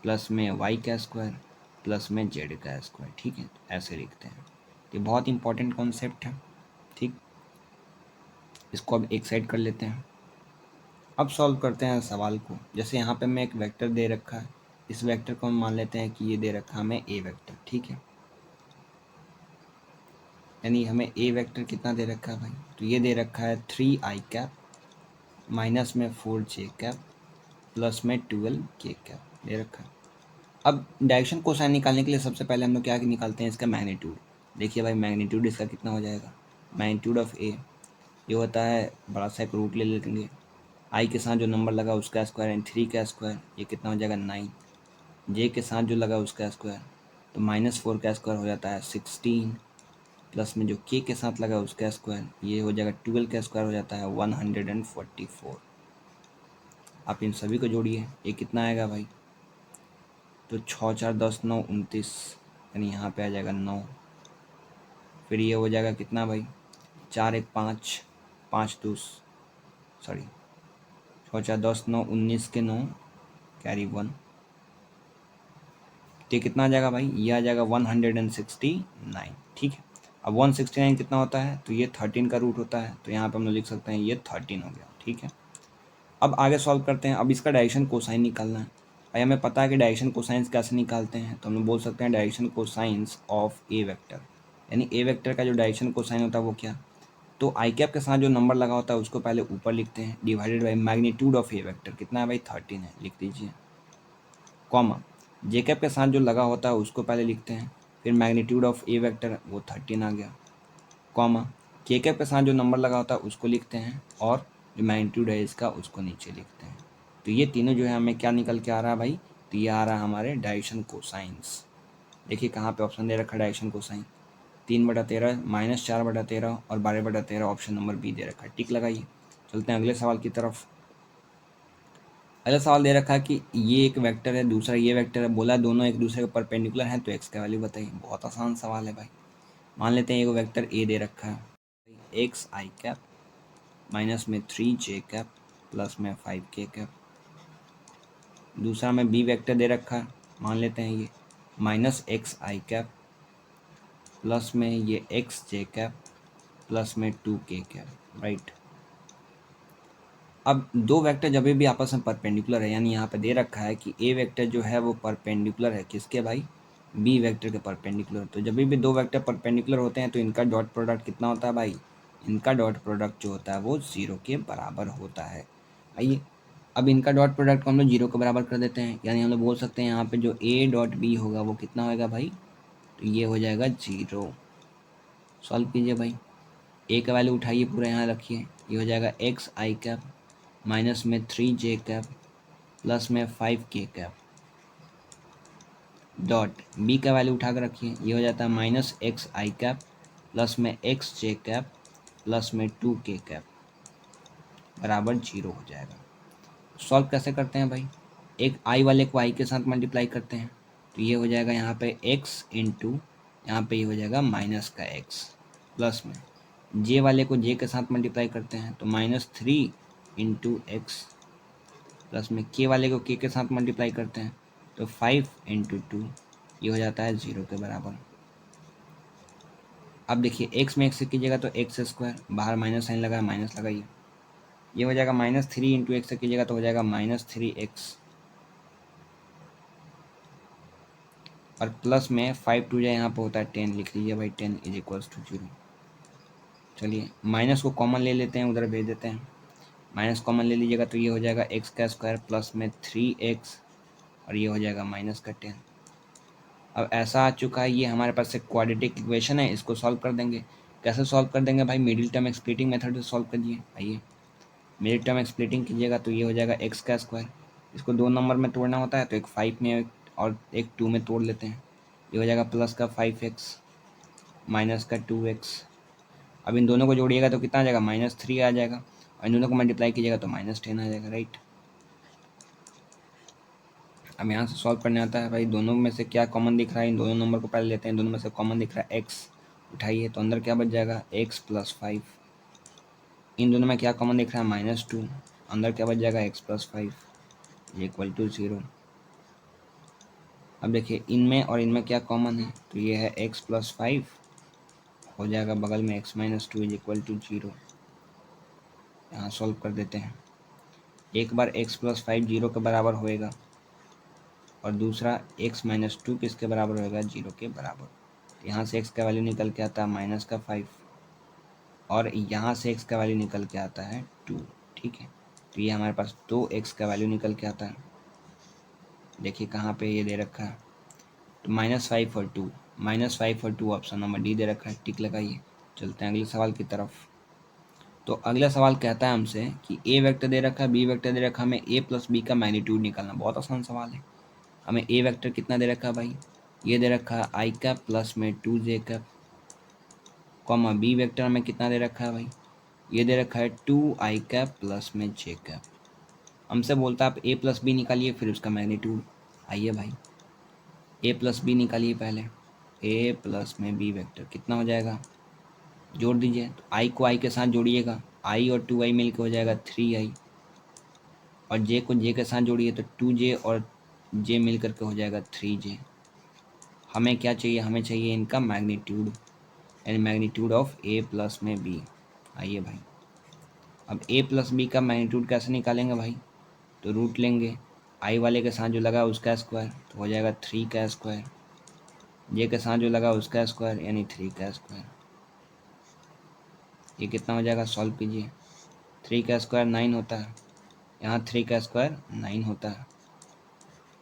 प्लस में वाई का स्क्वायर प्लस में जेड का स्क्वायर। ठीक है, ऐसे लिखते हैं। ये बहुत इंपॉर्टेंट कॉन्सेप्ट है। ठीक, इसको अब एक साइड कर लेते हैं। अब सॉल्व करते हैं सवाल को। जैसे यहाँ पे मैं एक वेक्टर दे रखा है, इस वेक्टर को हम मान लेते हैं कि ये दे रखा है हमें ए वेक्टर। ठीक है, यानी हमें ए वेक्टर कितना दे रखा है भाई, तो ये दे रखा है 3i कैप माइनस में 4j कैप प्लस में 12k कैप दे रखा है। अब डायरेक्शन कोसाइन निकालने के लिए सबसे पहले हम लोग क्या निकालते हैं, इसका मैग्नीट्यूड। देखिए भाई, मैग्नीट्यूड इसका कितना हो जाएगा, मैग्नीट्यूड ऑफ ए ये होता है बड़ा सा एक रूट ले लेंगे, आई के साथ जो नंबर लगा उसका स्क्वायर एंड 3 का स्क्वायर, ये कितना हो जाएगा 9, जे के साथ जो लगा उसका स्क्वायर तो -4 का स्क्वायर हो जाता है 16, प्लस में जो के साथ लगा उसका स्क्वायर ये हो जाएगा 12 का स्क्वायर हो जाता है 144। आप इन सभी को जोड़िए, ये कितना आएगा भाई, तो 6 4 10 9 29, यानी यहाँ पे आ जाएगा 9। फिर ये हो जाएगा कितना भाई, 4 1 5 5 2 सॉरी 6 4 10 9 19 के 9 कैरी 1, तो ये कितना आ जाएगा भाई, ये आ जाएगा 169। ठीक है, अब 169 कितना होता है, तो ये 13 का रूट होता है, तो यहाँ पे हम लोग लिख सकते हैं ये 13 हो गया। ठीक है, अब आगे सॉल्व करते हैं। अब इसका डायरेक्शन कोसाइन निकालना है भाई, हमें पता है कि डायरेक्शन कोसाइंस कैसे निकालते हैं, तो हम लोग बोल सकते हैं direction cosines of a vector, यानी ए वेक्टर का जो डायरेक्शन कोसाइन होता है वो क्या, तो आई कैप के साथ जो नंबर लगा होता है उसको पहले ऊपर लिखते हैं, divided by magnitude of a vector कितना है भाई 13 है, लिख दीजिए, कॉमा जे कैप के साथ जो लगा होता है उसको पहले लिखते हैं, फिर मैग्नीट्यूड ऑफ ए वेक्टर वो 13 आ गया, कॉमा के कैप के साथ जो नंबर लगा होता है उसको लिखते हैं और जो मैग्नीट्यूड है इसका उसको नीचे लिखते हैं। तो ये तीनों जो है हमें क्या निकल के आ रहा है भाई, तो ये आ रहा है हमारे डायरेक्शन कोसाइंस। देखिए कहाँ पे ऑप्शन दे रखा है डायरेक्शन कोसाइन, 3/13 -4/13 और 12/13 ऑप्शन नंबर बी दे रखा है। टिक लगाइए, चलते हैं अगले सवाल की तरफ। अगला सवाल दे रखा है कि ये एक वेक्टर है दूसरा ये वेक्टर है, बोला दोनों एक दूसरे के परपेंडिकुलर हैं, तो एक्स का वैल्यू बताइए। बहुत आसान सवाल है भाई। मान लेते हैं एक वेक्टर ए दे रखा है, एक्स आई कैप माइनस में 3j कैप प्लस में 5k कैप। दूसरा में बी वेक्टर दे रखा है, मान लेते हैं ये -xi कैप प्लस में ये xj कैप प्लस में 2k कैप। राइट, अब दो वेक्टर जब भी आपस में परपेंडिकुलर है, यानी यहाँ पे दे रखा है कि ए वेक्टर जो है वो परपेंडिकुलर है किसके भाई, बी वेक्टर के परपेंडिकुलर। तो जब भी दो वेक्टर परपेंडिकुलर होते हैं तो इनका डॉट प्रोडक्ट कितना होता है भाई, इनका डॉट प्रोडक्ट जो होता है वो 0 के बराबर होता है। आइए अब इनका डॉट प्रोडक्ट को हम लोग 0 के बराबर कर देते हैं, यानी हम लोग बोल सकते हैं यहाँ पे जो ए डॉट बी होगा वो कितना होगा भाई, तो ये हो जाएगा 0। सॉल्व कीजिए भाई, ए का वैल्यू उठाइए पूरा यहाँ रखिए, ये हो जाएगा एक्स आई कैप माइनस में 3j कैप प्लस में 5k कैप डॉट बी का वैल्यू उठा कर रखिए, ये हो जाता है -xi कैप प्लस में xj कैप प्लस में 2k कैप बराबर 0 हो जाएगा। सॉल्व कैसे करते हैं भाई, एक आई वाले को आई के साथ मल्टीप्लाई करते हैं, तो ये हो जाएगा यहाँ पे x इंटू यहाँ पे ये हो जाएगा -x प्लस में जे वाले को जे के साथ मल्टीप्लाई करते हैं तो -3 इंटू एक्स प्लस में के वाले को के साथ मल्टीप्लाई करते हैं तो 5 इंटू 2 ये हो जाता है 0 के बराबर। अब देखिए एक्स में एक्स से कीजिएगा तो एक्स स्क्वायर, बाहर माइनस साइन लगा है माइनस लगाइए, ये हो जाएगा -3 इंटू एक्स से कीजिएगा तो हो जाएगा -3x और प्लस में 5 2 जाए यहाँ पे होता है 10, लिख लीजिए भाई 10 इज इक्वल्स टू 0। चलिए माइनस को कॉमन ले लेते हैं, उधर भेज देते हैं, माइनस कॉमन ले लीजिएगा तो ये हो जाएगा एक्स का स्क्वायर प्लस में 3x और ये हो जाएगा -10। अब ऐसा आ चुका है, ये हमारे पास एक क्वाड्रेटिक इक्वेशन है, इसको सॉल्व कर देंगे। कैसे सॉल्व कर देंगे भाई, मिडिल टर्म स्प्लिटिंग मेथड से सॉल्व करिए। आइए मिडिल टर्म स्प्लिटिंग कीजिएगा तो ये हो जाएगा एक्स का स्क्वायर, इसको 2 नंबर में तोड़ना होता है तो एक 5 में और एक 2 में तोड़ लेते हैं, ये हो जाएगा प्लस का 5x माइनस का 2x। अब इन दोनों को जोड़िएगा तो कितना आ जाएगा -3 आ जाएगा और इन दोनों को मल्टीप्लाई कीजिएगा तो -10 आ जाएगा। राइट, अब यहाँ से सॉल्व करने आता है भाई, दोनों में से क्या कॉमन दिख रहा है, इन दोनों नंबर को पहले लेते हैं। दोनों में से कॉमन दिख रहा है एक्स, उठाइए तो अंदर क्या बच जाएगा x+5। इन दोनों में क्या कॉमन दिख रहा है -2, अंदर क्या बच जाएगा x+5 = 0। अब देखिए इनमें और इनमें क्या कॉमन है, तो ये है x+5 हो जाएगा बगल में x-2 = 0। यहाँ सॉल्व कर देते हैं। एक बार x+5 0 के बराबर होएगा और दूसरा x-2 किसके बराबर होएगा 0 के बराबर। तो यहाँ से x का वैल्यू निकल के आता है -5 और यहाँ से x का वैल्यू निकल के आता है 2। ठीक है, तो ये हमारे पास 2x का वैल्यू निकल के आता है। देखिए कहाँ पे ये दे रखा है, तो -5 और 2, -5 और 2 ऑप्शन नंबर डी दे रखा है, टिक लगाइए। चलते हैं अगले सवाल की तरफ। तो अगला सवाल कहता है हमसे कि ए वेक्टर दे रखा है, बी वेक्टर दे रखा है, हमें ए प्लस बी का मैग्नीट्यूड निकालना। बहुत आसान सवाल है। हमें ए वेक्टर कितना दे रखा है भाई, ये दे रखा है आई कैप प्लस में 2j cap, comma B vector हमें कितना दे रखा है भाई, ये दे रखा है 2i कैप प्लस में j कैप। हमसे बोलता है आप a प्लस बी निकालिए फिर उसका मैग्नीट्यूड। आइए भाई a प्लस बी निकालिए पहले, a प्लस में b वेक्टर कितना हो जाएगा, जोड़ दीजिए। तो i को i के साथ जोड़िएगा, i और 2i मिलकर हो जाएगा 3i, और j को j के साथ जोड़िए तो 2j और j मिल करके हो जाएगा 3j। हमें क्या चाहिए, हमें चाहिए इनका मैग्नीट्यूड, यानी मैग्नीट्यूड ऑफ a प्लस में b। आइए भाई अब a प्लस बी का मैग्नीट्यूड कैसे निकालेंगे भाई, तो रूट लेंगे, आई वाले के साथ जो लगा उसका स्क्वायर तो हो जाएगा 3 का स्क्वायर, जे के साथ जो लगा उसका स्क्वायर यानी 3 का स्क्वायर। ये कितना हो जाएगा, सॉल्व कीजिए। 3 का स्क्वायर 9 होता है, यहाँ 3 का स्क्वायर 9 होता है।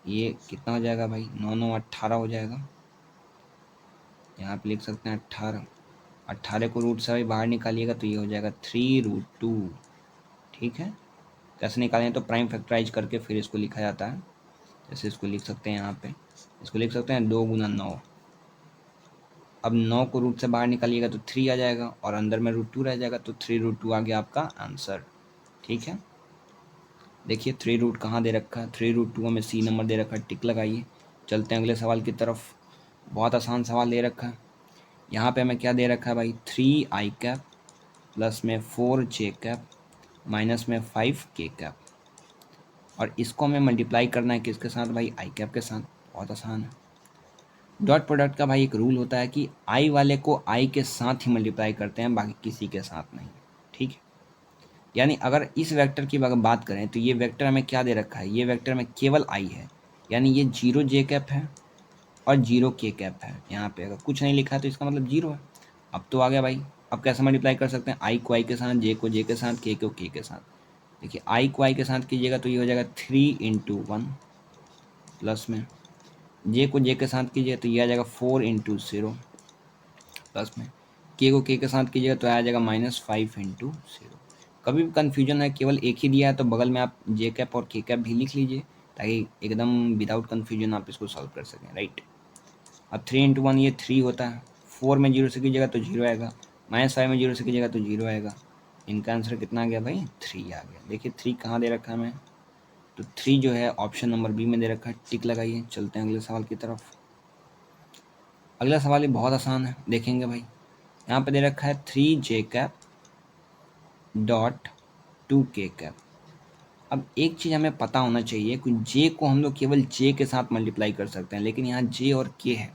ये कितना हो जाएगा भाई, 9 9 18 हो जाएगा। यहाँ पे लिख सकते हैं 18। 18 को रूट से भाई बाहर निकालिएगा तो ये हो जाएगा 3√2। ठीक है, कैसे निकालें, तो प्राइम फैक्टराइज करके फिर इसको लिखा जाता है। जैसे इसको लिख सकते हैं, यहाँ पे इसको लिख सकते हैं 2 × 9। अब 9 को रूट से बाहर निकालिएगा तो 3 आ जाएगा और अंदर में √2 रह जाएगा, तो 3√2 आ गया आपका आंसर। ठीक है, देखिए 3 रूट कहाँ दे रखा है, 3√2 हमें सी नंबर दे रखा है, टिक लगाइए। चलते हैं अगले सवाल की तरफ। बहुत आसान सवाल दे रखा है। यहाँ पे हमें क्या दे रखा है भाई, 3i कैप प्लस में 4j कैप माइनस में 5k कैप, और इसको हमें मल्टीप्लाई करना है किसके साथ भाई, आई कैप के साथ। बहुत आसान है। डॉट प्रोडक्ट का भाई एक रूल होता है कि आई वाले को आई के साथ ही मल्टीप्लाई करते हैं, बाकी किसी के साथ नहीं। ठीक है, यानी अगर इस वेक्टर की अगर बात करें तो ये वेक्टर हमें क्या दे रखा है, ये वेक्टर में केवल आई है, यानी ये 0j कैप है और 0k कैप है। यहाँ पे अगर कुछ नहीं लिखा है तो इसका मतलब 0 है। अब तो आ गया भाई, अब कैसे मल्टीप्लाई कर सकते हैं, आई को आई के साथ, जे को जे के साथ, के को के के साथ। देखिए आई को आई के साथ कीजिएगा तो ये हो जाएगा 3 × 1 प्लस में, जे को जे के साथ कीजिए तो ये आ जाएगा 4 × 0 प्लस में, के को के के साथ कीजिएगा तो आ जाएगा -5 × 0। कभी भी कन्फ्यूजन है, केवल एक ही दिया है तो बगल में आप जे कैप और के कैप भी लिख लीजिए ताकि एकदम विदाउट कन्फ्यूजन आप इसको सॉल्व कर सकें। राइट, अब 3 × 1 ये 3 होता है, 4 में 0 से कीजिएगा तो 0 आएगा, -5 में 0 से कीजिएगा तो 0 आएगा। इनका आंसर कितना आ गया भाई, 3 आ गया। देखिए 3 कहाँ दे रखा है हमें, तो 3 जो है ऑप्शन नंबर बी में दे रखा है, टिक लगाइए। चलते हैं अगले सवाल की तरफ। अगला सवाल ये बहुत आसान है, देखेंगे भाई। यहाँ पे दे रखा है 3j cap dot 2k cap. अब एक चीज़ हमें पता होना चाहिए कि j को हम लोग केवल j के साथ मल्टीप्लाई कर सकते हैं, लेकिन यहाँ j और k है।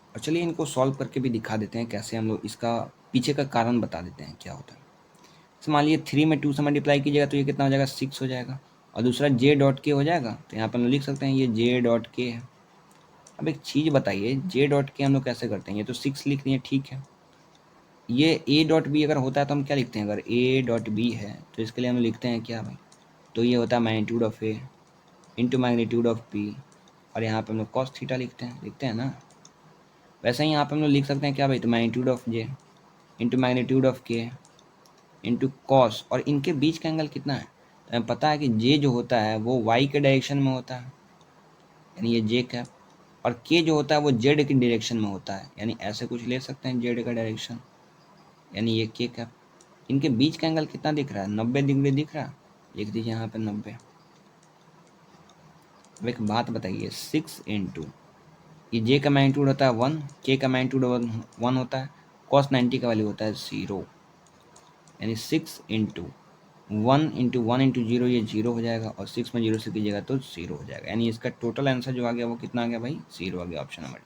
और चलिए इनको सॉल्व करके भी दिखा देते हैं कैसे, हम लोग इसका पीछे का कारण बता देते हैं क्या होता है। तो मान लीजिए 3 में 2 से मल्टीप्लाई कीजिएगा तो ये कितना हो जाएगा, 6 हो जाएगा, और दूसरा j डॉट के हो जाएगा, तो यहाँ पर हम लोग लिख सकते हैं ये j डॉट के है। अब एक चीज़ बताइए, j डॉट के हम लोग कैसे करते हैं, ये तो 6 लिख दिए, ठीक है। ये a डॉट बी अगर होता है तो हम क्या लिखते हैं, अगर a डॉट बी है तो इसके लिए हम लिखते हैं क्या भाई, तो ये होता है magnitude of a into magnitude of b, और यहाँ पे हम लोग cos थीटा लिखते हैं ना। वैसे ही यहाँ पे हम लोग लिख सकते हैं क्या भाई, तो magnitude of j into magnitude of k into cos, और इनके बीच का एंगल कितना है, तो हमें पता है कि j जो होता है वो y के डायरेक्शन में होता है, यानी ये j कैप, और k जो होता है वो z की डायरेक्शन में होता है, यानी ऐसे कुछ ले सकते हैं z का डायरेक्शन, यानी ये k कैप। इनके बीच का एंगल कितना दिख रहा है, 90 डिग्री दिख रहा है, लिख दीजिए यहाँ पे 90। अब एक बात बताइए, 6 इंटू ये जे का मैग्नीट्यूड होता है 1, के का मैग्नीट्यूड 1 होता है, कॉस 90 का वैल्यू होता है 0, यानी 6 इंटू 1 इंटू 0 ये 0 हो जाएगा, और 6 में 0 से कीजिएगा तो 0 हो जाएगा, यानी इसका टोटल आंसर जो आ गया वो कितना आ गया भाई, 0 आ गया, ऑप्शन नंबर